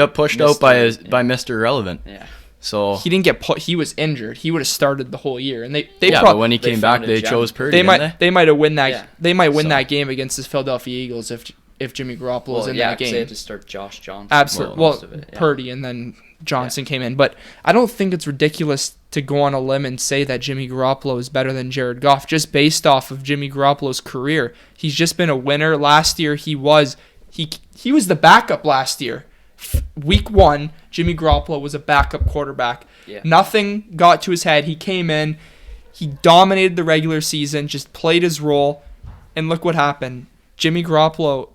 Mr. Irrelevant. Yeah. So he didn't get he was injured. He would have started the whole year, and they but when he came back, they chose Purdy. They might have win that. Yeah. They might win that game against the Philadelphia Eagles if Jimmy Garoppolo was in that game. They had to start Josh Johnson. Absolutely. Purdy and then Johnson came in, but I don't think it's ridiculous to go on a limb and say that Jimmy Garoppolo is better than Jared Goff just based off of Jimmy Garoppolo's career. He's just been a winner. Last year he was the backup last year. Week 1, Jimmy Garoppolo was a backup quarterback. Yeah. Nothing got to his head. He came in, he dominated the regular season, just played his role, and look what happened. Jimmy Garoppolo,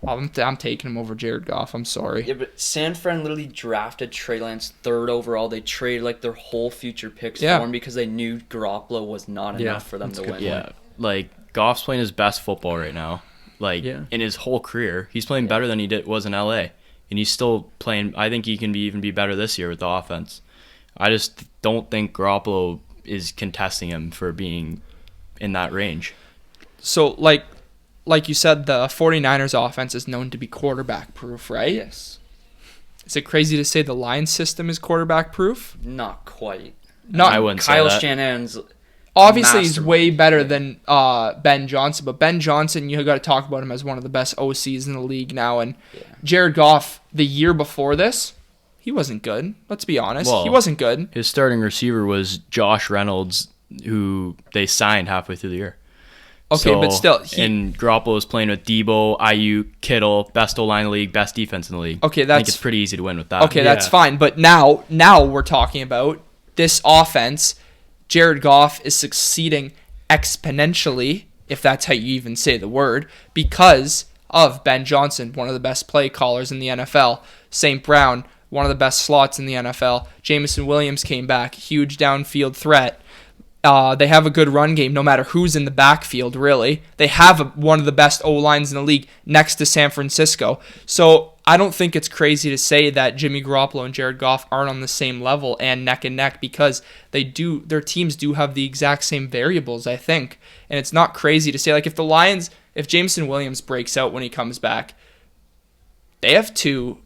I'm taking him over Jared Goff. I'm sorry. Yeah, but San Fran literally drafted Trey Lance 3rd overall. They traded like their whole future picks for him because they knew Garoppolo was not enough for them to win. Yeah, like Goff's playing his best football right now. In his whole career, he's playing better than he was in LA, and he's still playing. I think he can even be better this year with the offense. I just don't think Garoppolo is contesting him for being in that range. So, like you said, the 49ers offense is known to be quarterback proof, right? Yes. Is it crazy to say the Lions system is quarterback proof? Not quite. I wouldn't say that. Kyle Shanahan's obviously he's way better than Ben Johnson, but Ben Johnson, you got to talk about him as one of the best OCs in the league now. And Jared Goff, the year before this, he wasn't good. Let's be honest. He wasn't good. His starting receiver was Josh Reynolds, who they signed halfway through the year. Okay, but still. And Garoppolo was playing with Debo, Ayuk, Kittle, best O-line in the league, best defense in the league. Okay, I think it's pretty easy to win with that. Okay, that's fine. But now we're talking about this offense. Jared Goff is succeeding exponentially, if that's how you even say the word, because of Ben Johnson, one of the best play callers in the NFL. St. Brown, one of the best slots in the NFL. Jameson Williams came back, huge downfield threat. They have a good run game no matter who's in the backfield, really. They have one of the best O-lines in the league next to San Francisco. So I don't think it's crazy to say that Jimmy Garoppolo and Jared Goff aren't on the same level and neck, because their teams do have the exact same variables, I think. And it's not crazy to say, like, if Jameson Williams breaks out when he comes back, they have 2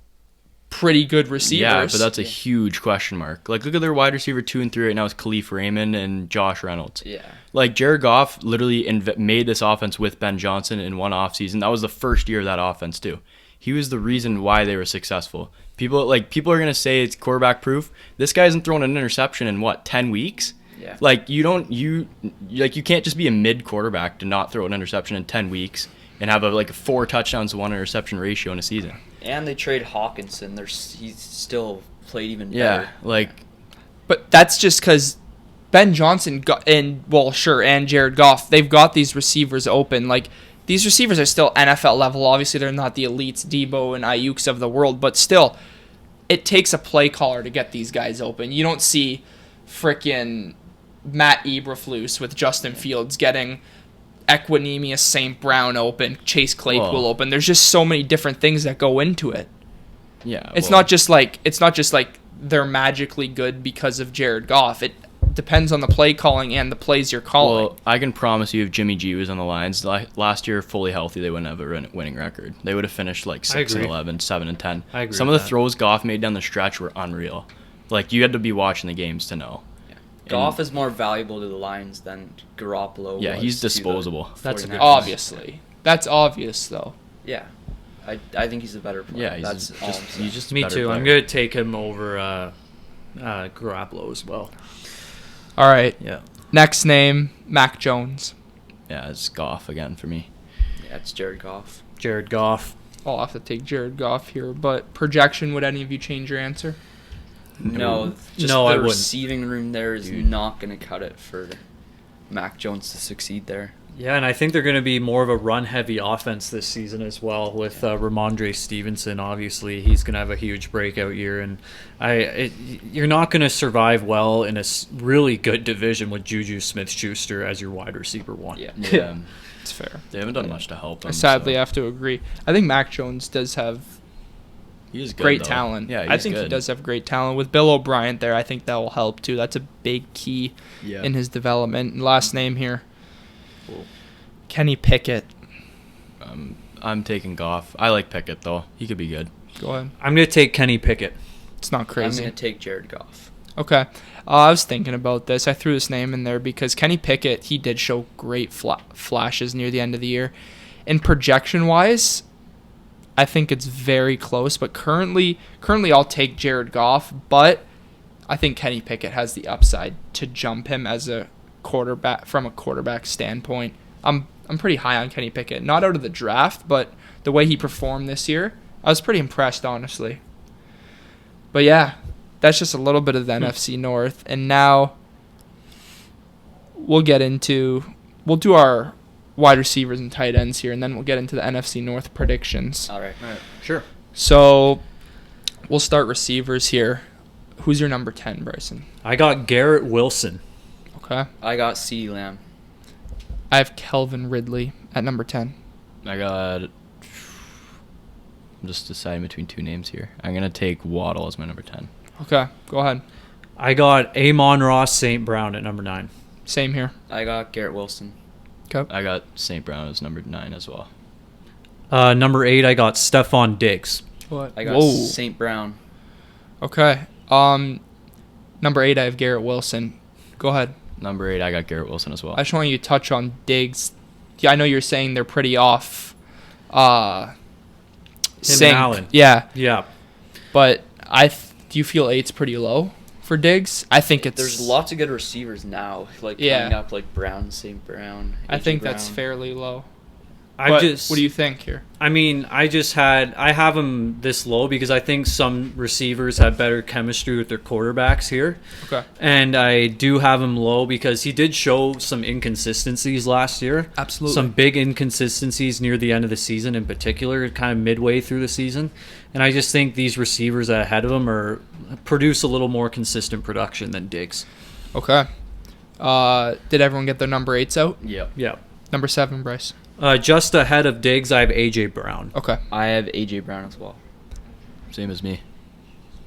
pretty good receivers. Yeah, but that's a huge question mark. Like, look at their wide receiver 2 and 3 right now is Khalif Raymond and Josh Reynolds. Yeah. Like, Jared Goff literally made this offense with Ben Johnson in one offseason. That was the first year of that offense, too. He was the reason why they were successful. People are going to say it's quarterback proof. This guy hasn't thrown an interception in 10 weeks? Yeah. Like, you can't just be a mid quarterback to not throw an interception in 10 weeks and have a 4 touchdowns to 1 interception ratio in a season. And they trade Hawkinson. He's still played even better. Yeah, but that's just because Ben Johnson and Jared Goff, they've got these receivers open. Like, these receivers are still NFL level. Obviously, they're not the elites, Debo and Ayuks of the world, but still, it takes a play caller to get these guys open. You don't see frickin' Matt Eberflus with Justin Fields getting Equanimous St. Brown open, Chase Claypool open. There's just so many different things that go into it. Yeah, it's not just like they're magically good because of Jared Goff. It depends on the play calling and the plays you're calling. Well, I can promise you, if Jimmy G was on the Lions last year, fully healthy, they wouldn't have a winning record. They would have finished 6-11, 7-10. I agree. Some of the throws Goff made down the stretch were unreal. Like, you had to be watching the games to know. Goff is more valuable to the Lions than Garoppolo. Yeah, he's disposable. That's a good obviously. That's obvious, though. Yeah, I think he's a better player. Yeah, he's just a me better too. player. I'm gonna take him over Garoppolo as well. All right. Yeah. Next name, Mac Jones. Yeah, it's Goff again for me. Yeah, it's Jared Goff. Jared Goff. I'll have to take Jared Goff here, but projection, would any of you change your answer? No, just I the wouldn't. receiving room there is not going to cut it for Mac Jones to succeed there. Yeah, and I think they're going to be more of a run-heavy offense this season as well with Ramondre Stevenson. Obviously, he's going to have a huge breakout year, and you're not going to survive well in a really good division with Juju Smith-Schuster as your wide receiver 1. Yeah. It's fair. They haven't done much to help him. I sadly have to agree. I think Mac Jones does have He's good, great though. talent. Yeah, I think he does have great talent. With Bill O'Brien there, I think that will help too. That's a big key in his development. And last name here, Kenny Pickett. I'm taking Goff. I like Pickett, though. He could be good. Go ahead. I'm going to take Kenny Pickett. It's not I'm crazy. going to take Jared Goff. Okay. I was thinking about this. I threw this name in there because Kenny Pickett, he did show great flashes near the end of the year. And projection-wise, I think it's very close. But currently I'll take Jared Goff. But I think Kenny Pickett has the upside to jump him as a quarterback from a quarterback standpoint. I'm pretty high on Kenny Pickett. Not out of the draft, but the way he performed this year, I was pretty impressed, honestly. But yeah, that's just a little bit of the NFC North. And now we'll do our wide receivers and tight ends here, and then we'll get into the NFC North predictions. All right. Sure. So we'll start receivers here. Who's your number 10, Bryson? I got Garrett Wilson. Okay. I got CeeDee Lamb. I have Kelvin Ridley at number 10. I'm just deciding between two names here. I'm going to take Waddle as my number 10. Okay, go ahead. I got Amon-Ra St. Brown at number 9. Same here. I got Garrett Wilson. Okay. I got St. Brown as number 9 as well. Number 8, I got Stephon Diggs. What? I got St. Brown. Okay. Number 8, I have Garrett Wilson. Go ahead. Number 8, I got Garrett Wilson as well. I just want you to touch on Diggs. Yeah, I know you're saying they're pretty off. Sync. Allen. Yeah. Yeah. But do you feel 8's pretty low for Diggs? I think There's lots of good receivers now, coming up, like Brown, St. Brown. I think Brown. that's fairly low. What do you think here? I mean, I have him this low because I think some receivers have better chemistry with their quarterbacks here. Okay. And I do have him low because he did show some inconsistencies last year. Absolutely. Some big inconsistencies near the end of the season in particular, kind of midway through the season. And I just think these receivers ahead of him produce a little more consistent production than Diggs. Okay. Did everyone get their number 8s out? Yep. Yeah. Number 7, Bryce. Just ahead of Diggs, I have A.J. Brown. Okay. I have A.J. Brown as well. Same as me.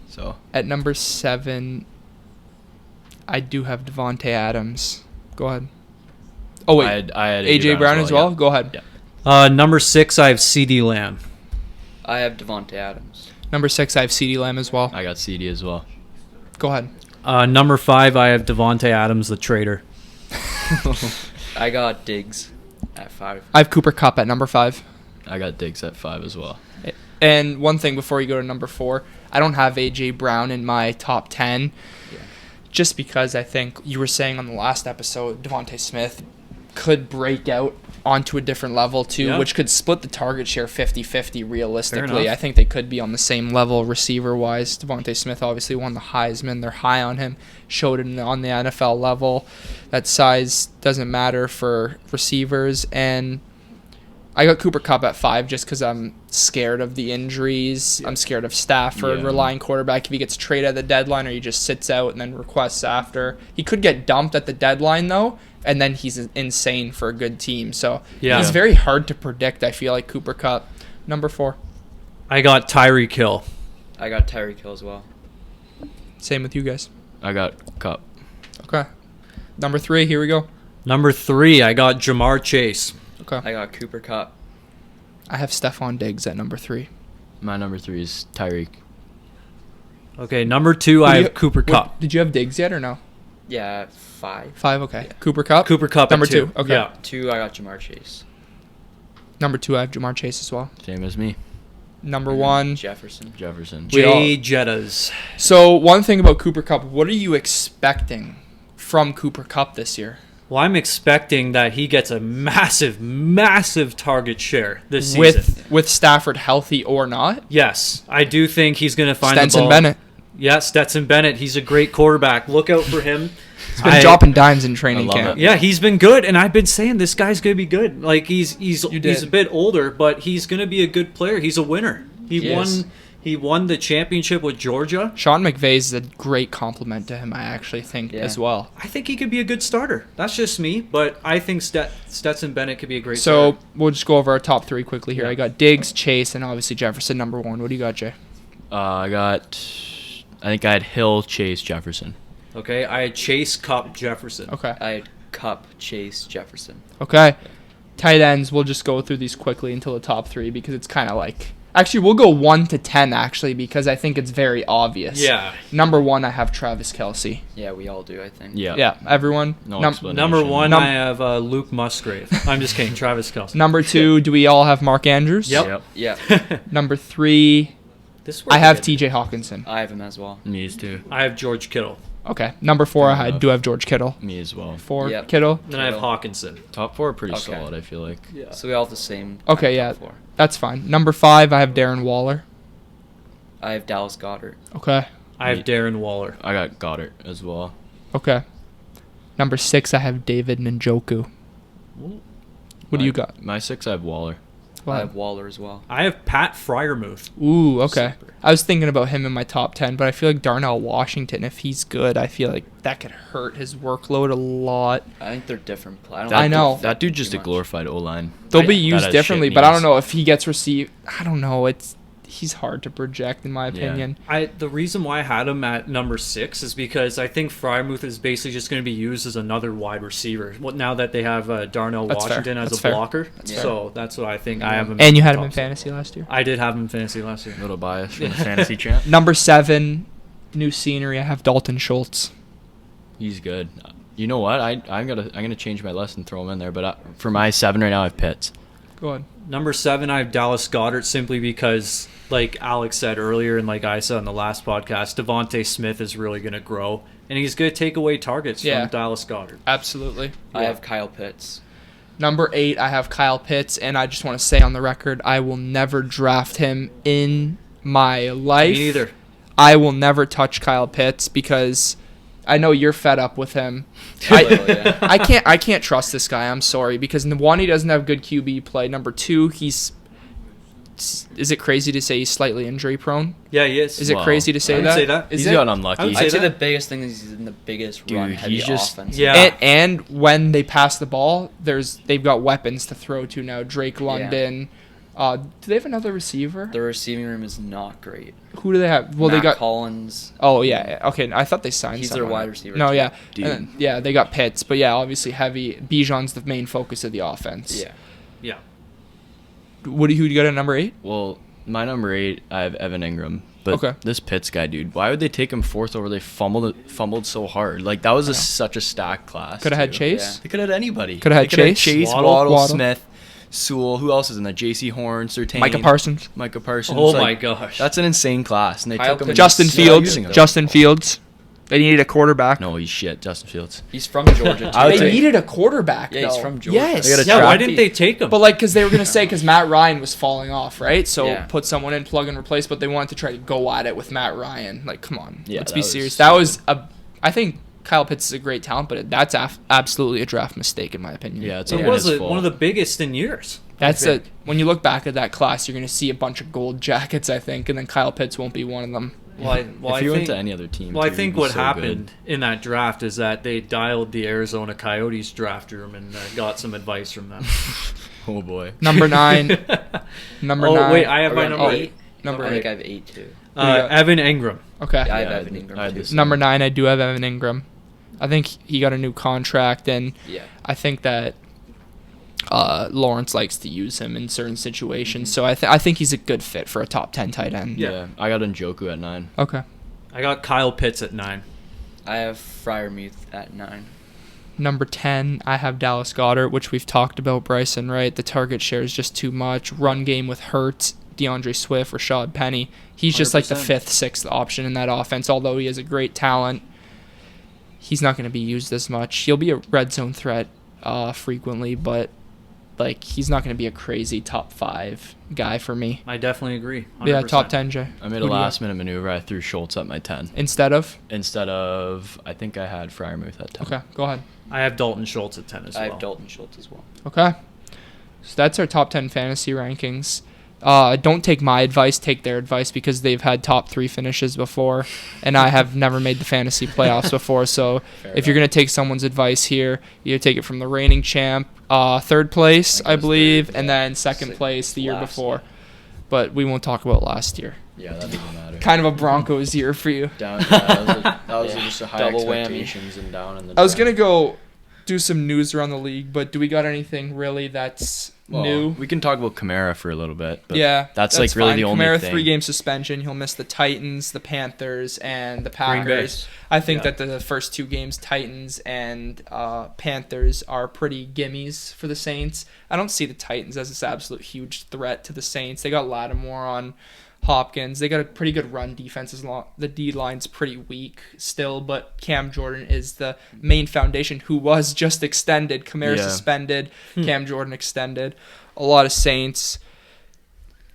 So At number 7, I do have Devontae Adams. Go ahead. Oh, wait. I had A.J. Brown as well? Yeah. Go ahead. Yeah. Number 6, I have C.D. Lamb. I have Devontae Adams. Number 6, I have CeeDee Lamb as well. I got CD as well. Go ahead. Number 5, I have Devontae Adams, the trader. I got Diggs at 5. I have Cooper Kupp at number 5. I got Diggs at 5 as well. And one thing before you go to number 4, I don't have A.J. Brown in my top 10. Yeah. Just because I think you were saying on the last episode, Devontae Smith could break out onto a different level too, which could split the target share 50-50 realistically. I think they could be on the same level receiver-wise. Devontae Smith obviously won the Heisman. They're high on him. Showed it on the NFL level. That size doesn't matter for receivers. And I got Cooper Kupp at 5 just because I'm scared of the injuries. I'm scared of Stafford relying quarterback if he gets traded at the deadline or he just sits out and then requests after. He could get dumped at the deadline though, and then he's insane for a good team. So he's very hard to predict, I feel like, Cooper Kupp. Number 4. I got Tyreek Hill. I got Tyreek Hill as well. Same with you guys. I got Kupp. Okay. Number 3, here we go. Number 3, I got Jamar Chase. Okay. I got Cooper Kupp. I have Stephon Diggs at number 3. My number 3 is Tyreek. Okay, number 2, I have Cooper Kupp. Did you have Diggs yet or no? Yeah, 5. 5, okay. Cooper Kupp? Cooper Kupp Number at 2. 2, okay. Yeah. 2, I got Jamar Chase. Number 2, I have Jamar Chase as well. Same as me. Number 1. Jefferson. Jay Jettas. So, one thing about Cooper Kupp, what are you expecting from Cooper Kupp this year? Well, I'm expecting that he gets a massive, massive target share this season. With Stafford healthy or not? Yes, I do think he's going to find Stetson the ball. Bennett. Yeah, Stetson Bennett. He's a great quarterback. Look out for him. He's been dropping dimes in training camp. Yeah, he's been good, and I've been saying this guy's going to be good. Like he's a bit older, but he's going to be a good player. He's a winner. He won the championship with Georgia. Sean McVay's a great compliment to him, I actually think, as well. I think he could be a good starter. That's just me, but I think Stetson Bennett could be a great starter. So we'll just go over our top 3 quickly here. Yeah. I got Diggs, Chase, and obviously Jefferson number 1. What do you got, Jay? I think I had Hill, Chase, Jefferson. Okay, I had Chase, Cup, Jefferson. Okay. I had Cup, Chase, Jefferson. Okay. Tight ends, we'll just go through these quickly until the top 3 because it's kind of like... Actually, we'll go 1 to 10, actually, because I think it's very obvious. Yeah. Number 1, I have Travis Kelce. Yeah, we all do, I think. Yeah. Yeah, everyone. No explanation. Number 1, I have Luke Musgrave. I'm just kidding, Travis Kelce. Number 2, do we all have Mark Andrews? Yep. Yeah. Number 3, This I have worked. T.J. Hawkinson. I have him as well. Me too. I have George Kittle. Okay. Number 4, Fair enough. do have George Kittle. Me as well. 4, Yep. Kittle. Then I have Kittle. Hawkinson. Top 4 are pretty Okay. solid, I feel like. Yeah. So we all have the same. Okay, top yeah. 4. That's fine. Number 5, I have Darren Waller. I have Dallas Goedert. Okay. I have Darren Waller. I got Goddard as well. Okay. Number 6, I have David Njoku. What do you got? My 6, I have Waller. I have Waller as well. I have Pat Fryermuth. Ooh, okay. Super. I was thinking about him in my top 10, but I feel like Darnell Washington, if he's good, I feel like that could hurt his workload a lot. I think they're different. I don't I think know. they're That dude's just too a much. glorified O-line. They'll be That used has differently, shit but I knees. don't know if he gets received. I don't know. He's hard to project, in my Yeah. opinion. The reason why I had him at number 6 is because I think Fryermuth is basically just going to be used as another wide receiver. Now that they have Darnell That's fair. Washington as That's a fair. blocker, That's so that's what I think. I have him. And you had him top in six. fantasy last year. I did have him in fantasy last year. A little biased from the fantasy champ. Number 7, new scenery. I have Dalton Schultz. He's good. You know what? I'm gonna change my list and throw him in there. But for my 7 right now, I have Pitts. Go ahead. Number 7, I have Dallas Goedert simply because, like Alex said earlier, and like I said on the last podcast, Devontae Smith is really going to grow, and he's going to take away targets Yeah. from Dallas Goedert. Absolutely. I Yeah. have Kyle Pitts. Number 8, I have Kyle Pitts, and I just want to say on the record, I will never draft him in my life. Me neither. I will never touch Kyle Pitts because I know you're fed up with him. Literally, yeah. I can't trust this guy. I'm sorry because one, he doesn't have good QB play. Number 2, is it crazy to say he's slightly injury prone? Yeah, he is. Is it Well, crazy to I say would that? say that. Is He's it? got I unlucky. would I'd say that? the biggest thing is he's in the biggest Dude, run-heavy he's just- offense. Yeah. And when they pass the ball, they've got weapons to throw to now. Drake London. Do they have another receiver? The receiving room is not great. Who do they have? Well, Matt they got. Collins. Oh yeah. Okay, I thought they signed. He's their someone. wide receiver, No, too. yeah, Dude. And then, yeah, they got Pitts, but yeah, obviously heavy. Bijan's the main focus of the offense. Yeah. Yeah. Who do you got at number 8? Well, my number 8, I have Evan Ingram. But Okay. this Pitts guy, dude, why would they take him 4th over? They fumbled so hard. Like that was such a stacked class. Could have had too. Chase. Yeah. They could have had anybody. Coulda had They coulda Chase. Waddle, Waddle. Smith, Sewell. Who else is in there? J.C. Horn, Surtain, Micah Parsons, Micah Parsons. Oh Like, my gosh. that's an insane class, and they Kyle took him. Pitts. Justin They're not Fields. using him. Justin Fields. They needed a quarterback. No, he's shit. Justin Fields. He's from Georgia, too. I would They say- needed a quarterback. Yeah, he's though. from Georgia. Yes. They gotta Yeah, why trap- didn't they take him? But because they were gonna say because Matt Ryan was falling off, right? So Yeah. put someone in, plug and replace. But they wanted to try to go at it with Matt Ryan. Like, come on, Yeah, let's that be was serious. stupid. That was I think Kyle Pitts is a great talent, but that's absolutely a draft mistake in my opinion. Yeah, it's it all was his one fault. of the biggest in years. That's I think. when you look back at that class, you're gonna see a bunch of gold jackets, I think, and then Kyle Pitts won't be one of them. Well, I if think, he went to any other team, well, I too, think he'd be what so happened in that draft is that they dialed the Arizona Coyotes draft room and got some advice from them. good. Oh boy. Number 9. Number 9. wait, I have my Around number 8. 8. Number I 8. think I have 8, too. Who do you got? Evan Ingram. Okay. Yeah, I have Yeah, Evan Ingram, I had too. the same. Number 9, I do have Evan Ingram. I think he got a new contract, and Yeah. I think that Lawrence likes to use him in certain situations. So I think he's a good fit for a top 10 tight end. Yeah. I got Njoku at 9. Okay. I got Kyle Pitts at 9. I have Fryermuth at 9. Number 10, I have Dallas Goedert, which we've talked about, Bryson, right? The target share is just too much. Run game with Hurts, DeAndre Swift, Rashad Penny. He's just like the 100%. 5th, 6th option in that offense, although he has a great talent. He's not going to be used as much. He'll be a red zone threat frequently, but like he's not going to be a crazy top 5 guy for me. I definitely agree. 100%. Yeah, top 10, Jay. I made Who a do you last minute maneuver. I threw Schultz at my 10 got? Instead of? instead of I think I had Fryermuth at 10. Okay, go ahead. I have Dalton Schultz at 10 as well. I have Dalton Schultz as well. Okay. So that's our top 10 fantasy rankings. Don't take my advice, take their advice because they've had top 3 finishes before, and I have never made the fantasy playoffs before. So if you're going to take someone's advice here, you take it from the reigning champ, 3rd place, think it I was believe, third, and yeah. then 2nd place the year Last, before. yeah. But we won't talk about last year. Yeah, that doesn't matter. kind of a Broncos year for you. Down. That was Yeah. just a high Double whammy. expectations and down in the. I was gonna go do some news around the league, but do we got anything really that's new? We can talk about Kamara for a little bit. But Yeah, that's like really fine. the only Kamara, thing. 3-game suspension. He'll miss the Titans, the Panthers, and the Green Bay. Packers. I think Yeah. that the first 2 games, Titans and Panthers, are pretty gimmies for the Saints. I don't see the Titans as this absolute huge threat to the Saints. They got Lattimore on Hopkins. They got a pretty good run defense. The D line's pretty weak still, but Cam Jordan is the main foundation, who was just extended. Kamara suspended, Cam Jordan extended. A lot of Saints.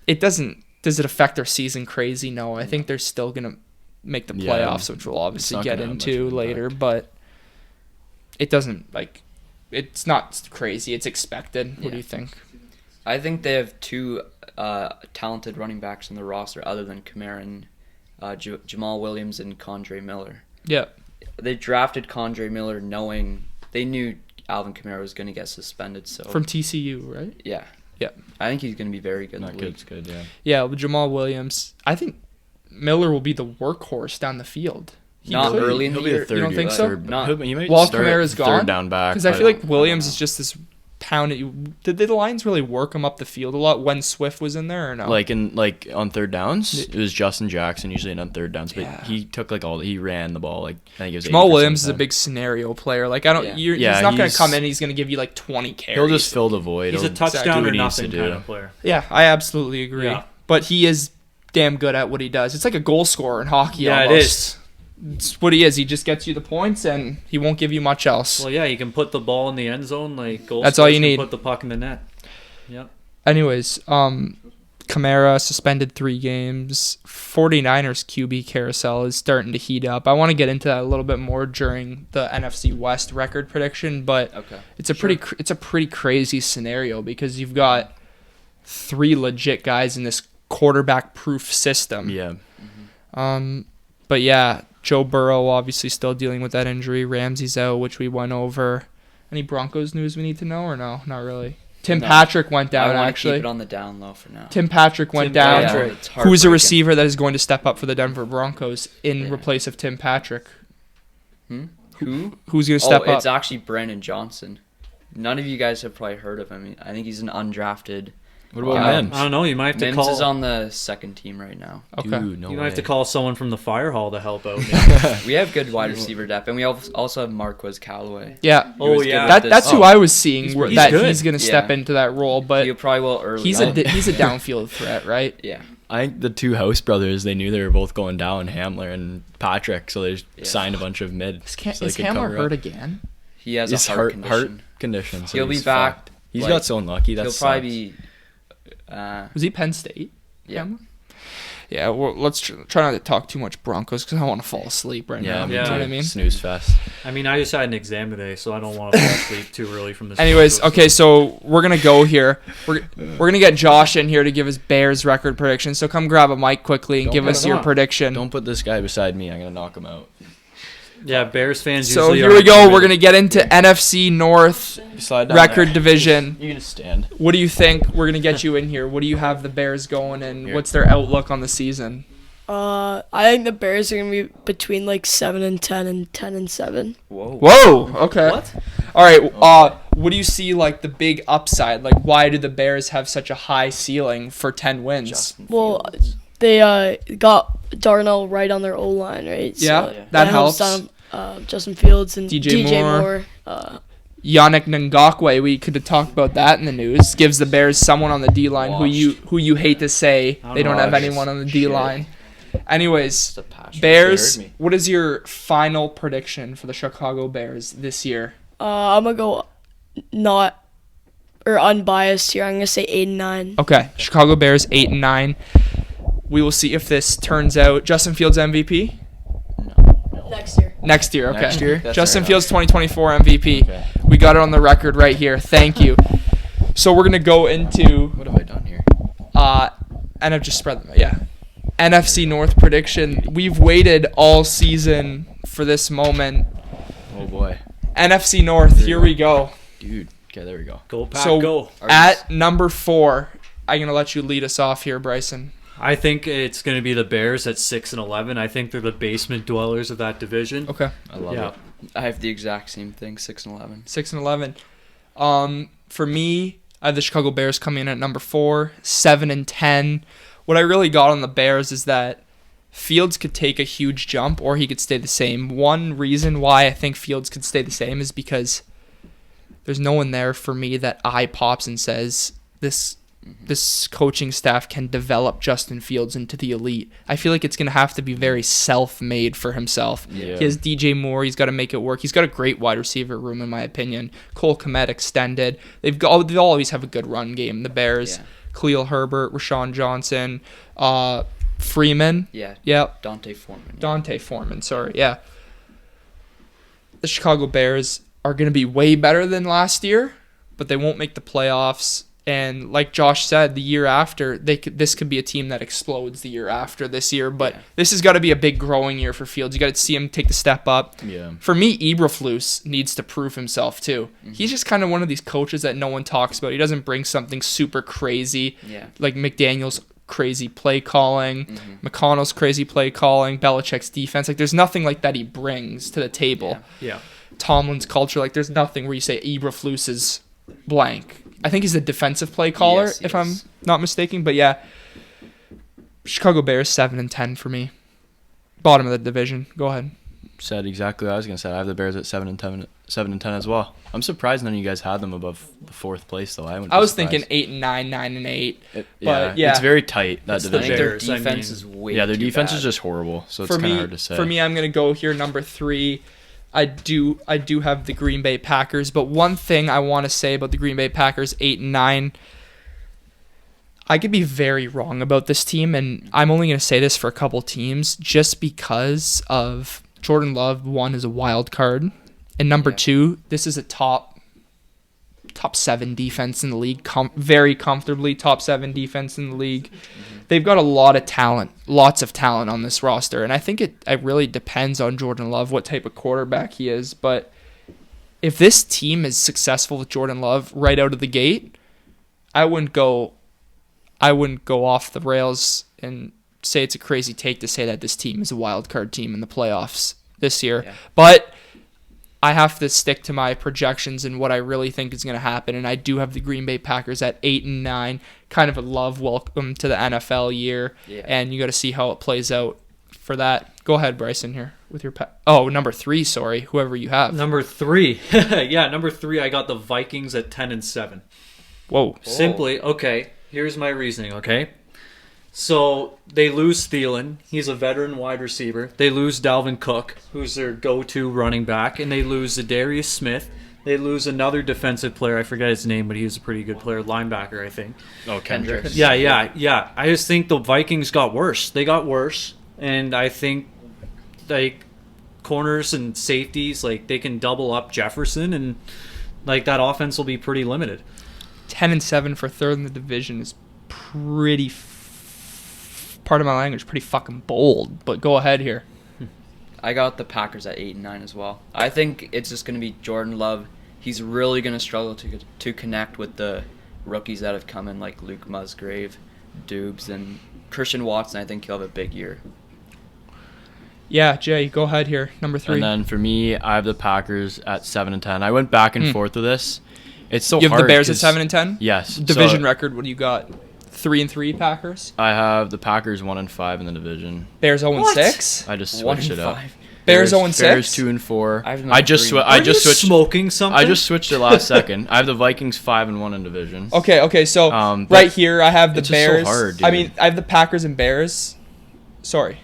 Does it affect their season crazy? No, I think they're still gonna make the Yeah, playoffs, which we'll obviously not get gonna have much into of an later. impact. But it doesn't it's not crazy. It's expected. What do Yeah. you think? I think they have 2 talented running backs on the roster other than Kamara and Jamal Williams and Condre Miller. Yeah. They drafted Condre Miller knowing they knew Alvin Kamara was going to get suspended. So From TCU, right? yeah, Yeah. I think he's going to be very good in Not the good. league. It's good. Yeah. Yeah, with Jamal Williams. I think Miller will be the workhorse down the field. Not could- early in He'll the be year. the third. You don't think so? He might While start Kamara's at gone? third down back. Because I but- feel like Williams is just this pound. Did the Lions really work him up the field a lot when Swift was in there or no? Like on third downs, it was Justin Jackson usually on third downs, but Yeah. he took he ran the ball I think it was Jamal 80% Williams is of a the time. big scenario player. Like I don't, Yeah. he's not going to come in. He's going to give you like 20 carries. He'll just fill the void. He's a He'll touchdown do or what he needs to nothing do. kind of player. Yeah, I absolutely agree. Yeah. But he is damn good at what he does. It's like a goal scorer in hockey. Yeah, almost. it is. It's what he is. He just gets you the points, and he won't give you much else. Well, yeah, you can put the ball in the end zone. Like goal That's all scorers you can need. Put the puck in the net. Yep. Anyways, Kamara suspended 3 games. 49ers QB carousel is starting to heat up. I want to get into that a little bit more during the NFC West record prediction, but Okay. it's a pretty crazy scenario because you've got 3 legit guys in this quarterback-proof system. Yeah. But yeah, Joe Burrow obviously still dealing with that injury. Ramsey's out, which we went over. Any Broncos news we need to know or no? Not really. Tim No. Patrick went down I want to actually. keep it on the down low for now. Tim Patrick went Tim down. Patrick. It's Who's a heartbreaking. receiver that is going to step up for the Denver Broncos in Yeah. replace of Tim Patrick? Who? Who's going to step It's up? actually Brandon Johnson. None of you guys have probably heard of him. I think he's an undrafted. What about Yeah. Mims? I don't know. You might have to Mims call. is on the second team right now. Okay. Dude, no you way. might have to call someone from the fire hall to help out. We have good wide receiver depth, and we also have Marquez Callaway. Yeah. Oh, was yeah. good with That's this. who I was seeing He's that good. he's going to step Yeah. into that role, but He'll probably will early. he's on. he's a downfield threat, right? Yeah. I think the 2 House brothers, they knew they were both going down, Hamler and Patrick, so they just Yeah. signed a bunch of mid. Is so they could Hamler cover hurt up. again? He has His a heart condition. condition. So He'll be he's back. fucked. He's like, got so unlucky. That He'll sucks. probably be. Was he Penn State? Yeah. Hamler? Yeah, well, let's try not to talk too much Broncos because I want to fall asleep right now. Yeah, You know what I mean? Snooze fest. I mean, I just had an exam today, so I don't want to fall asleep too early from this. Anyways, Broncos. okay, so we're gonna go here. We're gonna get Josh in here to give his Bears record prediction. So come grab a mic quickly and Don't give put us it your on. prediction. Don't put this guy beside me. I'm gonna knock him out. Yeah, Bears fans. So usually here we aren't go. committed. We're gonna get into NFC North Slide down record there. division. You can just stand. What do you think? We're gonna get you in here. What do you have the Bears going, and Here. what's their outlook on the season? I think the Bears are gonna be between like 7-10 and 10-7. Whoa. Whoa. Okay. What? All right. What do you see like the big upside? Like, why do the Bears have such a high ceiling for 10 wins? Justin Well, Fields. They got Darnell right on their O line, right? Yeah, yeah. that helps. down, Justin Fields and DJ DJ Moore. Moore. Yannick Ngakwe, we could have talked about that in the news. Gives the Bears someone on the D line who you hate to say they don't have Washed. anyone on the D line. Anyways, Just a passion. Bears. Scared me. What is your final prediction for the Chicago Bears this year? I'm gonna go not or unbiased here. I'm gonna say 8-9. Okay, Chicago Bears 8-9. We will see if this turns out. Justin Fields MVP Next year. next year. Okay, Next year? That's Justin fair Fields 2024 MVP. Okay. We got it on the record right here. Thank you. So we're gonna go into What have I done here? and I've just spread them. Yeah, NFC North prediction. We've waited all season for this moment. Oh boy, NFC North. Here we go. dude. Okay, there we go. Go Pack, So go. at number 4, I'm gonna let you lead us off here, Bryson. I think it's going to be the Bears at 6-11. I think they're the basement dwellers of that division. Okay. I love it. I have the exact same thing, 6-11. 6-11. For me, I have the Chicago Bears coming in at number 4, 7-10. What I really got on the Bears is that Fields could take a huge jump or he could stay the same. One reason why I think Fields could stay the same is because there's no one there for me that eye pops and says this coaching staff can develop Justin Fields into the elite. I feel like it's going to have to be very self-made for himself. Yeah. He has DJ Moore. He's got to make it work. He's got a great wide receiver room, in my opinion. Cole Kmet extended. They always have a good run game. The Bears, Khalil Herbert, Rashawn Johnson, Freeman. Yeah. Yep. Dante Foreman. Dante Foreman, sorry. Yeah. The Chicago Bears are going to be way better than last year, but they won't make the playoffs. And like Josh said, the year after, this could be a team that explodes the year after this year. But this has got to be a big growing year for Fields. You got to see him take the step up. Yeah. For me, Eberflus needs to prove himself too. He's just kind of one of these coaches that no one talks about. He doesn't bring something super crazy, like McDaniel's crazy play calling, McConnell's crazy play calling, Belichick's defense. Like there's nothing like that he brings to the table. Yeah. Tomlin's culture, like there's nothing where you say Eberflus is blank. I think he's a defensive play caller, if I'm not mistaken. But yeah, Chicago Bears 7-10 for me. Bottom of the division. Go ahead. Said exactly what I was gonna say. I have the Bears at 7-10 as well. I'm surprised none of you guys had them above the 4th place though. I was thinking 8-9, 9-8. But it's very tight that I division. think their defense is way their too defense bad. is just horrible. So it's kind of hard to say. For me, I'm gonna go here number 3. I do have the Green Bay Packers, but one thing I want to say about the Green Bay Packers 8-9, I could be very wrong about this team, and I'm only going to say this for a couple teams just because of Jordan Love. 1 is a wild card, and number 2, this is a top 7 defense in the league, very comfortably top 7 defense in the league. They've got a lot of talent, lots of talent on this roster, and I think it really depends on Jordan Love, what type of quarterback he is. But if this team is successful with Jordan Love right out of the gate, I wouldn't go off the rails and say it's a crazy take to say that this team is a wild card team in the playoffs this year. Yeah. But I have to stick to my projections and what I really think is going to happen, and I do have the Green Bay Packers at 8-9, kind of a love welcome to the NFL year, and you got to see how it plays out for that. Go ahead, Bryson, here with your number 3, sorry, whoever you have. Number 3. Number 3, I got the Vikings at 10-7. Whoa. Simply, okay, here's my reasoning, okay? So they lose Thielen. He's a veteran wide receiver. They lose Dalvin Cook, who's their go-to running back, and they lose Zadarius Smith. They lose another defensive player. I forget his name, but he was a pretty good player, linebacker, I think. Oh, Kendricks. Yeah. I just think the Vikings got worse. They got worse, and I think like corners and safeties, like they can double up Jefferson, and like that offense will be pretty limited. 10-7 for 3rd in the division is pretty. Part of my language, pretty fucking bold. But go ahead here. I got the Packers at 8-9 as well. I think it's just going to be Jordan Love. He's really going to struggle to connect with the rookies that have come in, like Luke Musgrave, Dubes, and Christian Watson. I think he'll have a big year. Yeah, Jay, go ahead here. Number 3. And then for me, I have the Packers at 7-10. I went back and forth with this. It's so hard. You have the Bears at 7-10? Yes. Division record, what do you got? 3-3 Packers? I have the Packers 1-5 in the division. Bears 0-6? I just switched it up. Bears 0-6? Bears 2-4. I just switched. Smoking something? I just switched it last second. I have the Vikings 5-1 in division. Okay. So right here I have the Bears. So hard, dude. I mean, I have the Packers and Bears. Sorry.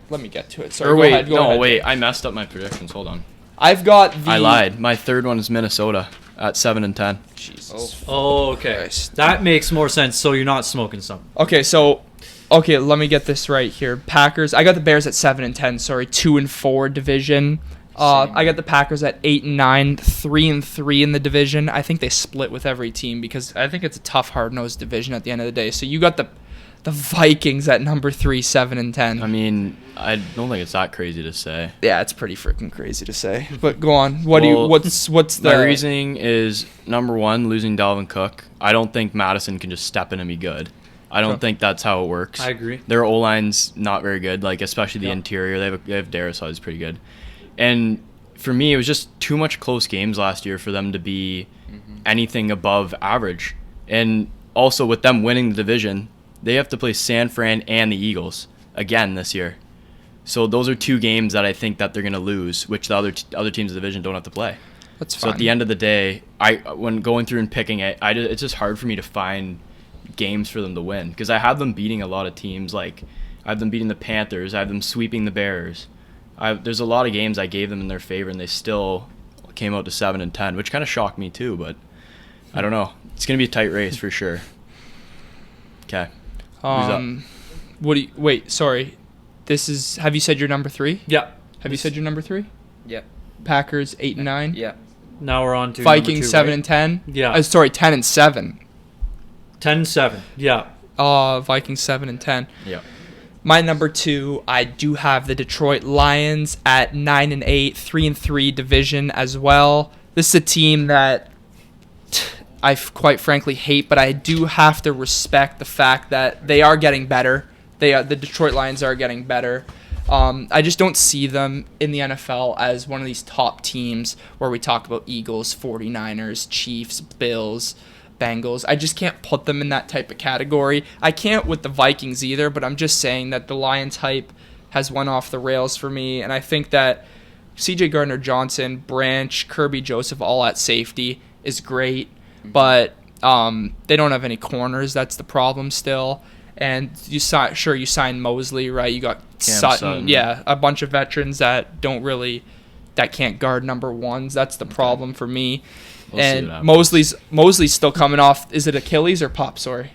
Let me get to it. Sorry. Go ahead. I messed up my predictions. Hold on. I've got the. I lied. My 3rd one is Minnesota at 7-10. Jesus. Oh, okay. Christ. That makes more sense. So you're not smoking something. Okay, let me get this right here. Packers. I got the Bears at 7-10. Sorry, 2-4 division. I got the Packers at 8-9, 3-3 in the division. I think they split with every team because I think it's a tough, hard-nosed division at the end of the day. So you got the Vikings at number 3, 7-10. I mean, I don't think it's that crazy to say. Yeah, it's pretty freaking crazy to say. But go on. What's the my reasoning is number 1, losing Dalvin Cook. I don't think Madison can just step in and be good. I don't think that's how it works. I agree. Their O-line's not very good, like especially the interior. They have Darius, who's pretty good. And for me, it was just too much close games last year for them to be anything above average. And also with them winning the division, they have to play San Fran and the Eagles again this year. So those are 2 games that I think that they're going to lose, which the other teams in the division don't have to play. That's fine. So at the end of the day, when going through and picking it, it's just hard for me to find games for them to win because I have them beating a lot of teams. Like I have them beating the Panthers, I have them sweeping the Bears. There's a lot of games I gave them in their favor, and they still came out to 7-10, which kind of shocked me too. But I don't know. It's gonna be a tight race for sure. Okay. Wait, sorry. Have you said your number 3? Yeah. Have you said your number 3? Yep. Packers 8-9. Yeah. Now we're on to Vikings number 2, 7-10. Yeah. Sorry, 10-7. 10-7. Yeah. Vikings 7-10. Yeah. My number 2, I do have the Detroit Lions at 9-8, 3-3 division as well. This is a team that I quite frankly hate, but I do have to respect the fact that they are getting better. The Detroit Lions are getting better. I just don't see them in the NFL as one of these top teams where we talk about Eagles, 49ers, Chiefs, Bills, Bengals. I just can't put them in that type of category. I can't with the Vikings either, but I'm just saying that the Lions hype has went off the rails for me, and I think that C.J. Gardner-Johnson, Branch, Kirby Joseph all at safety is great, but they don't have any corners. That's the problem still. And you signed Mosley, right? You got Sutton. Yeah, a bunch of veterans that can't guard number ones. That's the problem for me. And Mosley's still coming off. Is it Achilles or Pop? Sorry,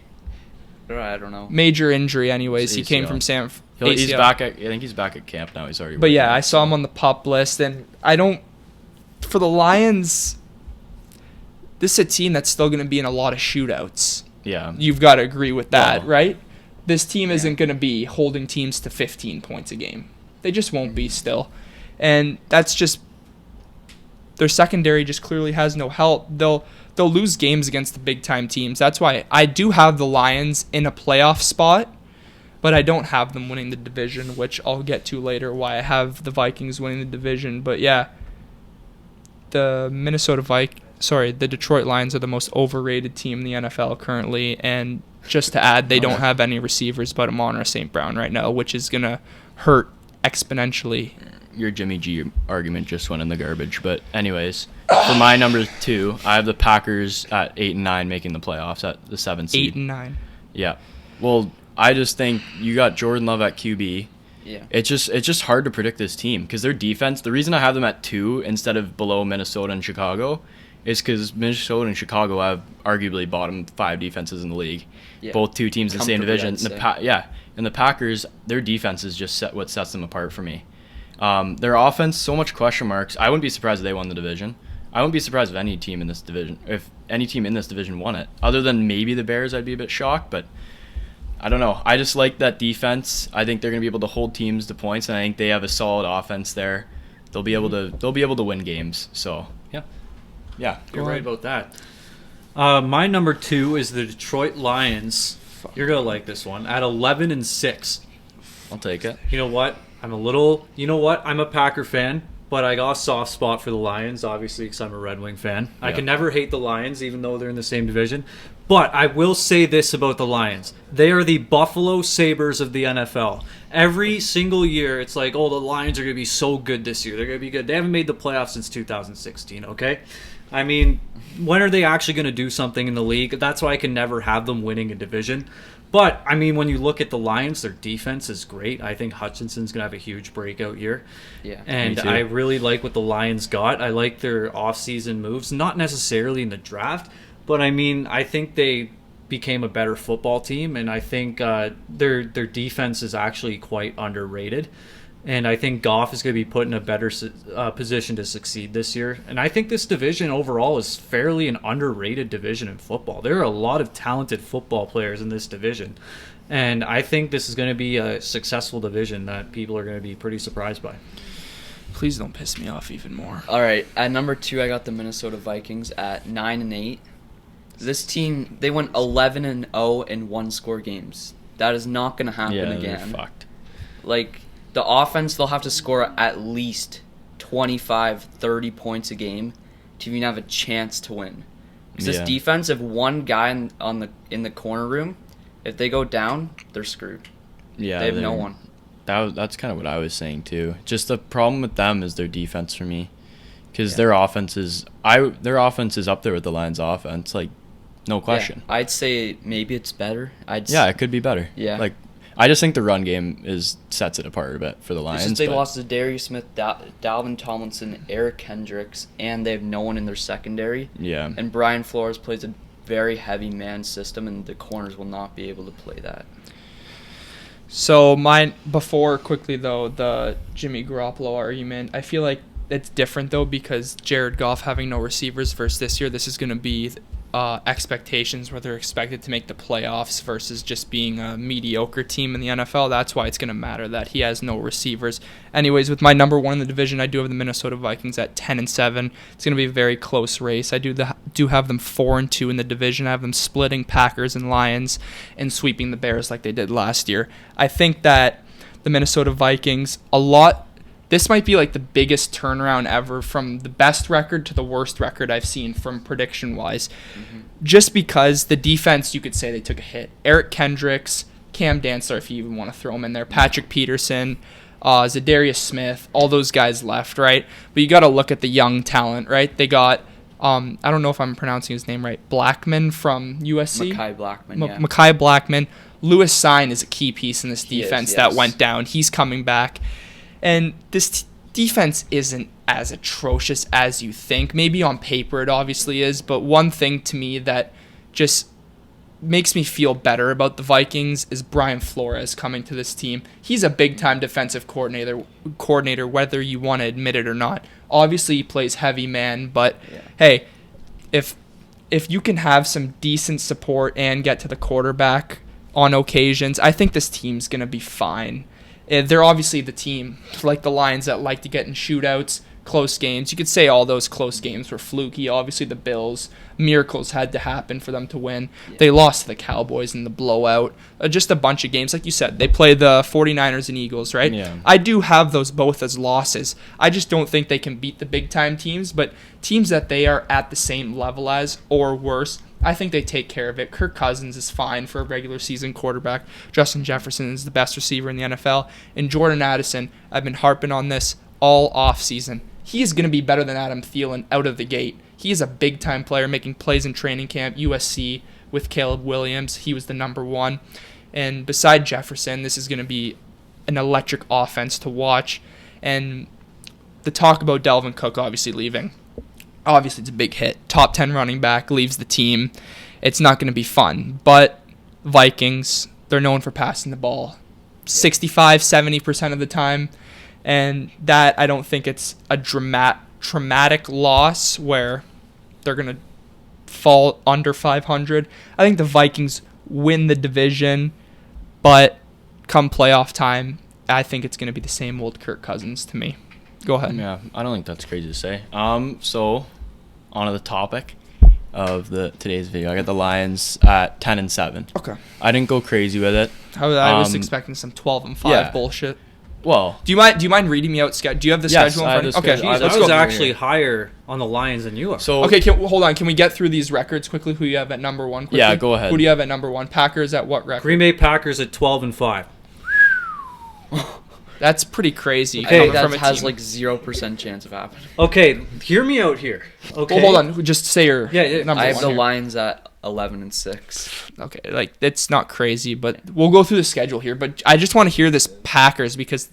I don't know. Major injury, anyways. He came from He's back. I think he's back at camp now. He's already. But yeah, I saw him on the PUP list, and I don't. For the Lions, this is a team that's still going to be in a lot of shootouts. Yeah, you've got to agree with that, right? This team isn't going to be holding teams to 15 points a game. They just won't be still, and that's just. Their secondary just clearly has no help. They'll lose games against the big-time teams. That's why I do have the Lions in a playoff spot, but I don't have them winning the division, which I'll get to later, why I have the Vikings winning the division. But yeah, the Detroit Lions are the most overrated team in the NFL currently, and just to add, they don't have any receivers but Amon-Ra St. Brown right now, which is going to hurt exponentially. Your Jimmy G argument just went in the garbage. But anyways, for my number 2, I have the Packers at 8-9 making the playoffs at the 7th seed. 8-9. Yeah. Well, I just think you got Jordan Love at QB. Yeah. It's just hard to predict this team because their defense. The reason I have them at 2 instead of below Minnesota and Chicago is because Minnesota and Chicago have arguably bottom 5 defenses in the league. Yeah. Both 2 teams in the same division. And the Packers, their defense is just what sets them apart for me. Their offense, so much question marks. I wouldn't be surprised if they won the division. I wouldn't be surprised if any team in this division won it. Other than maybe the Bears, I'd be a bit shocked, but I don't know. I just like that defense. I think they're going to be able to hold teams to points, and I think they have a solid offense there. They'll be able to win games. So yeah, you're right about that. My number 2 is the Detroit Lions. You're gonna like this one at 11-6. I'll take it. You know what? I'm a Packer fan, but I got a soft spot for the Lions, obviously, because I'm a Red Wing fan. Yeah. I can never hate the Lions, even though they're in the same division. But I will say this about the Lions. They are the Buffalo Sabres of the NFL. Every single year, it's like, oh, the Lions are going to be so good this year. They're going to be good. They haven't made the playoffs since 2016, okay? I mean, when are they actually going to do something in the league? That's why I can never have them winning a division. But, I mean, when you look at the Lions, their defense is great. I think Hutchinson's going to have a huge breakout year. Yeah, and I really like what the Lions got. I like their offseason moves, not necessarily in the draft, but, I mean, I think they became a better football team, and I think their defense is actually quite underrated. And I think Goff is going to be put in a better position to succeed this year. And I think this division overall is fairly an underrated division in football. There are a lot of talented football players in this division. And I think this is going to be a successful division that people are going to be pretty surprised by. Please don't piss me off even more. All right, at number 2, I got the Minnesota Vikings at 9-8. This team, they went 11-0 in one-score games. That is not going to happen Yeah, again. they're fucked. Like, the offense, they'll have to score at least 25, 30 points a game to even have a chance to win. Because this defense, if one guy in the corner room, if they go down, they're screwed. Yeah, they have no one. That's kind of what I was saying too. Just the problem with them is their defense for me, because their offense is up there with the Lions' offense, like no question. Yeah, I'd say maybe it's better. It could be better. Yeah, like I just think the run game sets it apart a bit for the Lions. Since they lost to Darius Smith, Dalvin Tomlinson, Eric Kendricks, and they have no one in their secondary. Yeah, and Brian Flores plays a very heavy man system, and the corners will not be able to play that. So quickly though, the Jimmy Garoppolo argument, I feel like it's different though, because Jared Goff having no receivers versus this year, this is going to be expectations where they're expected to make the playoffs versus just being a mediocre team in the NFL. That's why it's going to matter that he has no receivers. Anyways, with my number one in the division, I do have the Minnesota Vikings at 10-7. It's going to be a very close race. I do have them 4-2 in the division. I have them splitting Packers and Lions and sweeping the Bears like they did last year. I think that the Minnesota Vikings, this might be like the biggest turnaround ever from the best record to the worst record I've seen from prediction-wise. Mm-hmm. Just because the defense, you could say they took a hit. Eric Kendricks, Cam Dantzler, if you even want to throw him in there, Patrick Peterson, Zadarius Smith, all those guys left, right? But you got to look at the young talent, right? They got, I don't know if I'm pronouncing his name right, Blackman from USC? Mekhi Blackman, Mekhi Blackman. Lewis Sine is a key piece in this defense that went down. He's coming back. And this defense isn't as atrocious as you think. Maybe on paper it obviously is, but one thing to me that just makes me feel better about the Vikings is Brian Flores coming to this team. He's a big-time defensive coordinator, whether you want to admit it or not. Obviously, he plays heavy man, but hey, if you can have some decent support and get to the quarterback on occasions, I think this team's going to be fine. They're obviously the team, like the Lions, that like to get in shootouts, close games. You could say all those close games were fluky. Obviously, the Bills, miracles had to happen for them to win. Yeah. They lost to the Cowboys in the blowout. Just a bunch of games. Like you said, they play the 49ers and Eagles, right? Yeah. I do have those both as losses. I just don't think they can beat the big-time teams, but teams that they are at the same level as or worse, I think they take care of it. Kirk Cousins is fine for a regular season quarterback. Justin Jefferson is the best receiver in the NFL. And Jordan Addison, I've been harping on this all offseason. He is going to be better than Adam Thielen out of the gate. He is a big-time player making plays in training camp. USC with Caleb Williams, he was the number one. And beside Jefferson, this is going to be an electric offense to watch. And the talk about Dalvin Cook obviously leaving. Obviously, it's a big hit. Top 10 running back leaves the team. It's not going to be fun. But Vikings, they're known for passing the ball 65, 70% of the time. And that, I don't think it's a traumatic loss where they're going to fall under 500. I think the Vikings win the division, but come playoff time, I think it's going to be the same old Kirk Cousins to me. Go ahead. Yeah, I don't think that's crazy to say. So, on to the topic of today's video. I got the Lions at 10-7. Okay. I didn't go crazy with it. I was expecting some 12-5 bullshit. Well, do you mind reading me out? Do you have the schedule in front of you? Okay, I was actually higher on the Lions than you are. So okay, hold on. Can we get through these records quickly? Who you have at number one? Quickly? Yeah, go ahead. Who do you have at number one? Packers at what record? Green Bay Packers at 12-5. That's pretty crazy. Okay, that has like 0% chance of happening. Okay, hear me out here. Okay. Well, hold on. Just say your number I have one the here. Lions at 11-6. Okay, like it's not crazy, but we'll go through the schedule here. But I just want to hear this Packers because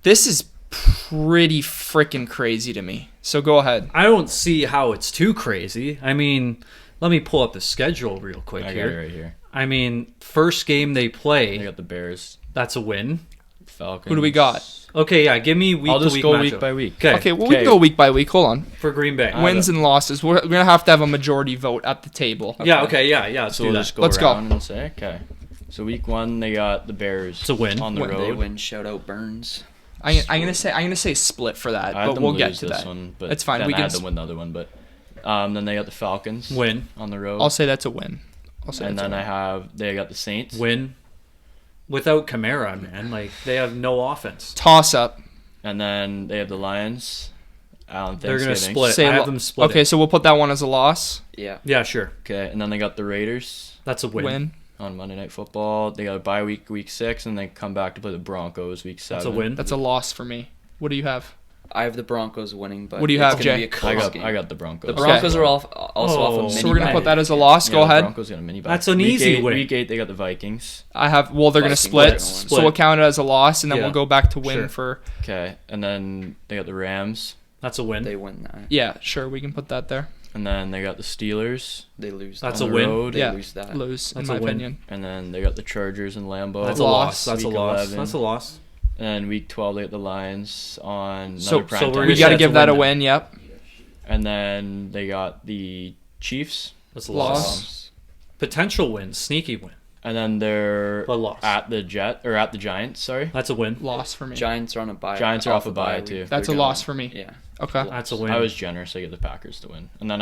this is pretty freaking crazy to me. So go ahead. I don't see how it's too crazy. I mean, let me pull up the schedule real quick I got here. it right here. I mean, first game they play, They got the Bears, that's a win. Falcons. Who do we got? Okay, yeah, give me week I'll to just week go matchup. week by week. Okay, well, we can go week by week. Hold on. For Green Bay. Wins and losses. We're going to have a majority vote at the table. Yeah, okay, yeah. Let's So do we'll that. just go Let's go. around and say, okay. So week one, they got the Bears. It's a win. On the When they road. win, shout out Burns. I'm gonna say split for that, I had but them we'll lose get to this that. one, but It's fine. Then We I can had them win the other one, but Then they got the Falcons. Win. On the road. I'll say that's a win. And then they got the Saints. Win. Without Kamara, man. Like, they have no offense. Toss up. And then they have the Lions. On They're going to Thanksgiving. split. I have them split. Okay, so we'll put that one as a loss. Yeah. Yeah, sure. Okay, and then they got the Raiders. That's a win. On Monday Night Football. They got a bye week 6, and they come back to play the Broncos week 7. That's a win. That's a loss for me. What do you have? I have the Broncos winning, but what do you it's have, gonna Jay? be a close game. I got the Broncos. The Broncos are also off a mini So we're going to bye. put that as a loss. Go ahead. The Broncos got a mini bye. That's an easy win. Week 8, they got the Vikings. They're going to Vikings split. are gonna win. So we'll count it as a loss, and then we'll go back to win for... Okay, and then they got the Rams. That's a win. They win that. Yeah, sure, we can put that there. And then they got the Steelers. They lose That's that. a win. Road. They lose that. Lose, That's in my a win. opinion. And then they got the Chargers in Lambeau. That's a Loss. loss. That's a Week loss. 11. That's a loss. And then week 12, they got the Lions on So another prime we're time. we gonna got to say give that's that a a win win, yep. And then they got the Chiefs. That's a Loss. loss. Potential win. Sneaky win. And then they're But loss. at the Giants, sorry. That's a win. Loss for me. Giants are on a bye. Giants are off a bye, week. too. That's a They're loss gonna- for me. Yeah. Okay. That's a win. I was generous. I get the Packers to win. And then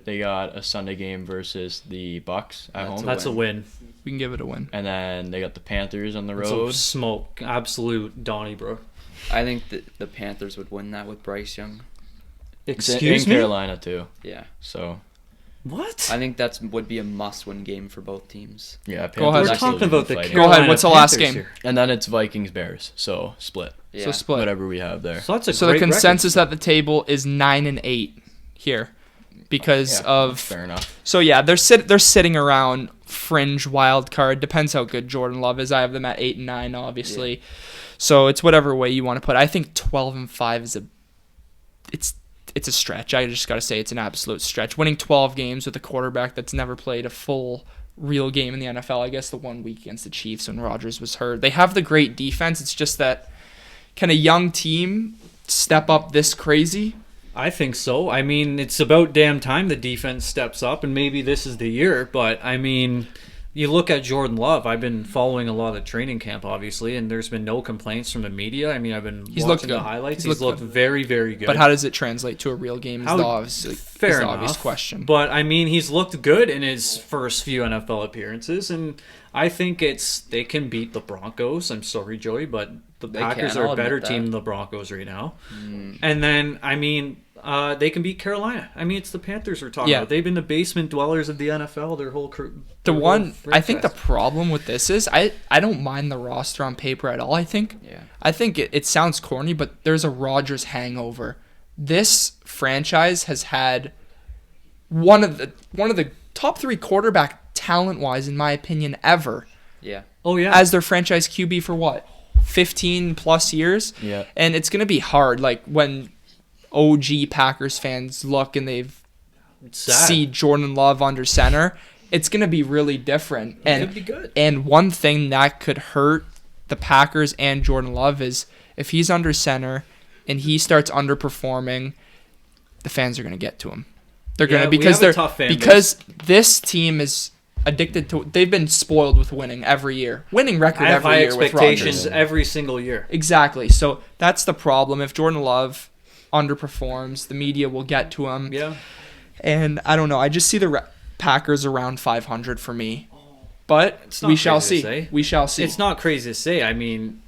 they got a Sunday game versus the Bucks at home. That's a win. We can give it a win. And then they got the Panthers on the That's a road. smoke. Absolute Donnybrook. I think the Panthers would win that with Bryce Young. Excuse in me? Carolina, too. Yeah. So, What? I think would be a must-win game for both teams. yeah. Go ahead. Panthers We're still talking about the fighting. Go ahead, Carolina what's the last Panthers game? here. And then it's Vikings-Bears. So, split. Yeah. So split. Whatever we have there. So that's a So the great consensus at the table is 9-8 here because Yeah, of... fair enough. So yeah, they're sitting around fringe wild card. Depends how good Jordan Love is. I have them at 8-9, obviously. So it's whatever way you want to put it. I think 12-5 is it's a stretch. I just got to say it's an absolute stretch. Winning 12 games with a quarterback that's never played a full real game in the NFL. I guess the 1 week against the Chiefs when Rodgers was hurt. They have the great defense. It's just that can a young team step up this crazy? I think so. I mean, it's about damn time the defense steps up, and maybe this is the year. But, I mean, you look at Jordan Love. I've been following a lot of training camp, obviously, and there's been no complaints from the media. I mean, I've been He's looked watching good. the highlights. He's He's looked very, very good. But how does it translate to a real game is the obvious, fair is the enough. obvious question. But, I mean, he's looked good in his first few NFL appearances, and I think they can beat the Broncos. I'm sorry, Joey, but the They Packers can, are I'll a better admit team that. than the Broncos right now. And then, I mean, they can beat Carolina. I mean, it's the Panthers we're talking about. They've been the basement dwellers of the NFL their whole career. I think the problem with this is I don't mind the roster on paper at all. I think it sounds corny, but there's a Rodgers hangover. This franchise has had one of the top 3 quarterback talent wise, in my opinion, ever. Yeah. Oh yeah. As their franchise QB for what? 15 plus years? Yeah. And it's gonna be hard, like when OG Packers fans look and they've see Jordan Love under center, it's going to be really different. And It could be good. And one thing that could hurt the Packers and Jordan Love is if he's under center and he starts underperforming, the fans are going to get to him. They're going to because this team is addicted to. They've been spoiled with winning every year, winning record I have every high year with expectations Rodgers. every single year. Exactly. So that's the problem. If Jordan Love underperforms, the media will get to him. Yeah. And I don't know. I just see the Packers around 500 for me. But not we shall crazy to see. say. We shall see. It's not crazy to say. I mean,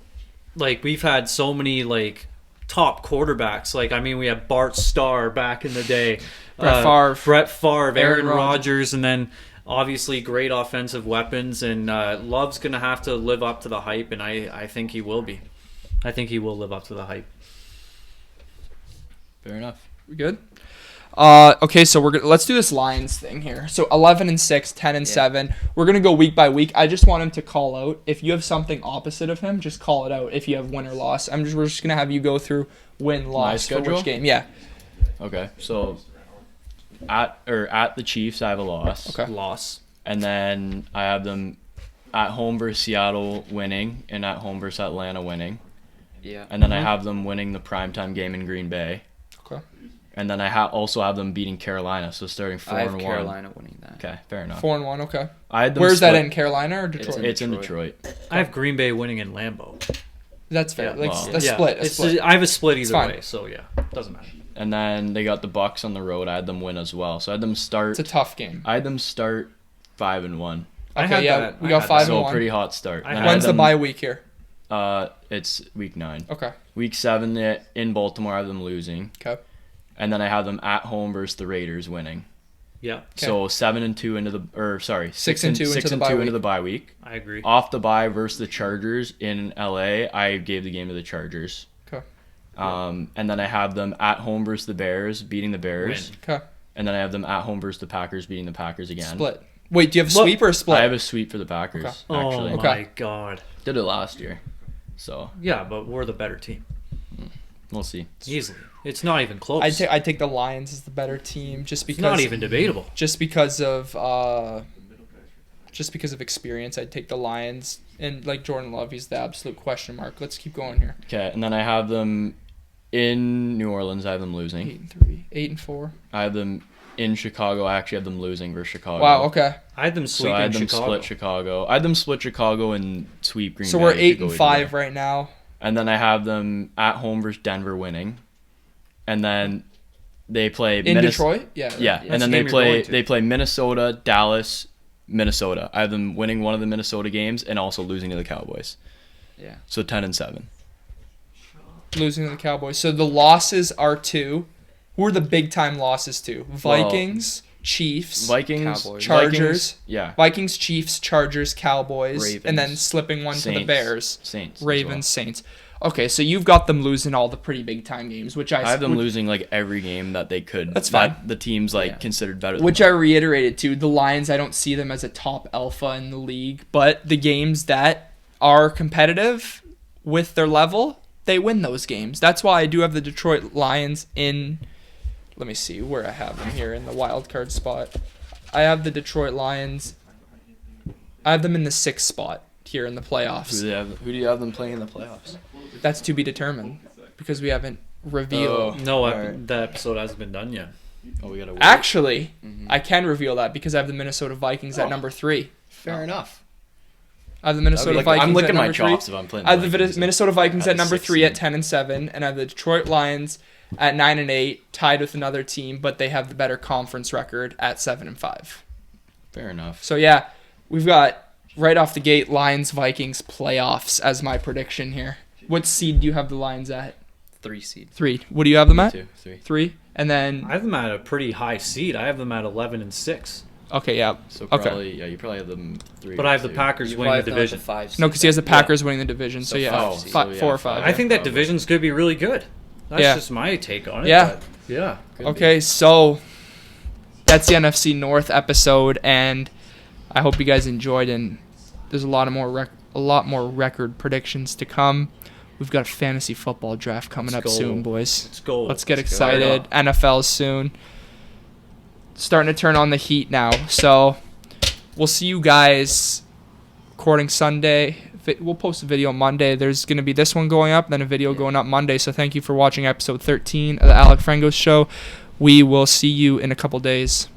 like, we've had so many, like, top quarterbacks. Like, I mean, we had Bart Starr back in the day. Brett Favre. Aaron Rodgers, and then obviously great offensive weapons. And Love's going to have to live up to the hype, and I think he will be. I think he will live up to the hype. Fair enough. We good? Okay, so let's do this Lions thing here. So 11-6, 10-7. We're gonna go week by week. I just want him to call out. If you have something opposite of him, just call it out. If you have win or loss, we're just gonna have you go through win, loss for which game. Yeah. Okay, so at the Chiefs, I have a loss. Okay. Loss. And then I have them at home versus Seattle winning, and at home versus Atlanta winning. Yeah. And then I have them winning the primetime game in Green Bay. Okay. And then I also have them beating Carolina, so starting 4-1. I have Carolina winning that. Okay, fair enough. 4-1. Okay. I had them Where's that split- in Carolina or Detroit? It's in Detroit. I have Green Bay winning in Lambeau. That's fair. Yeah, a split. I have a split It's either fine. way, so yeah, doesn't matter. And then they got the Bucks on the road. I had them win as well. So I had them start. It's a tough game. I had them start 5-1. Okay, yeah, we got 5-1. So pretty hot start. When's the bye week here? It's week 9. Okay. Week 7 in Baltimore, I have them losing. Okay. And then I have them at home versus the Raiders winning. Yeah. So 7-2 into the 6-2 into the bye week. I agree. Off the bye versus the Chargers in LA, I gave the game to the Chargers. Okay. And then I have them at home versus the Bears, beating the Bears. Okay. And then I have them at home versus the Packers, beating the Packers again. Split. Wait, do you have a sweep or a split? I have a sweep for the Packers, actually. Oh my god. Did it last year. So Yeah, but we're the better team. we'll see. Easily. It's not even close. I take the Lions as the better team just because it's not even debatable. Just because of experience. I'd take the Lions, and like Jordan Love, he's the absolute question mark. Let's keep going here. Okay, and then I have them in New Orleans. I have them losing. 8-3, 8-4. I have them in Chicago. I actually have them losing versus Chicago. Wow. Okay. I had them So sweeping I had them Chicago. split Chicago. I had them split Chicago and sweep Green Bay. So we're It could go 8-5 either way. right now. And then I have them at home versus Denver winning. And then they play In Detroit? Yeah. Yeah, That's and then the they game you're going to. play Minnesota, Dallas, Minnesota. I have them winning one of the Minnesota games and also losing to the Cowboys. Yeah. So 10-7. Losing to the Cowboys. So the losses are to. Who are the big time losses to? Vikings, Chiefs, Vikings, Cowboys. Chargers. Vikings, yeah. Vikings, Chiefs, Chargers, Cowboys, Ravens. and then slipping one to the Saints. Bears. Saints. as Ravens, well. Saints. Okay, so you've got them losing all the pretty big time games, which I have them losing like every game that they could. That's that fine. The teams like Yeah. considered better. Which than I reiterated too. The Lions, I don't see them as a top alpha in the league, but the games that are competitive with their level, they win those games. That's why I do have the Detroit Lions in. Let me see where I have them here in the wild card spot. I have the Detroit Lions. I have them in the 6th spot here in the playoffs. Who do you have them playing in the playoffs? That's to be determined because we haven't revealed. No, Alright. the episode hasn't been done yet. Oh, we gotta wait. Actually, I can reveal that because I have the Minnesota Vikings at number 3. Fair enough. I have the Minnesota Vikings I'm at licking my number 3. chops if I'm playing. I have the Vikings. Minnesota Vikings at at the number 6th 3 at seed. 10-7, and I have the Detroit Lions at 9-8, tied with another team, but they have the better conference record at 7-5. Fair enough. So yeah, we've got right off the gate Lions Vikings playoffs as my prediction here. What seed do you have the Lions at? 3 seed. 3. What do you have them at? 2, 3. 3, and then I have them at a pretty high seed. I have them at 11-6. okay, yeah, So okay. probably you probably have them 3. But I have the or 2. Packers You winning the probably have them division. at the 5 seed. No, because he has the Packers winning the division. So, So yeah, 5 seed. 4 or 5. I think that Probably. division's going to be really good. That's Yeah. just my take on it. Yeah. but yeah. Could Okay, so that's the NFC North episode, and I hope you guys enjoyed. And there's a lot more record predictions to come. We've got a fantasy football draft coming Let's up go. soon, boys. Let's go. Let's get Let's go. excited. NFL soon. Starting to turn on the heat now. So we'll see you guys recording Sunday. We'll post a video Monday. There's going to be this one going up, then a video going up Monday. So thank you for watching episode 13 of the Alec Frengos Show. We will see you in a couple days.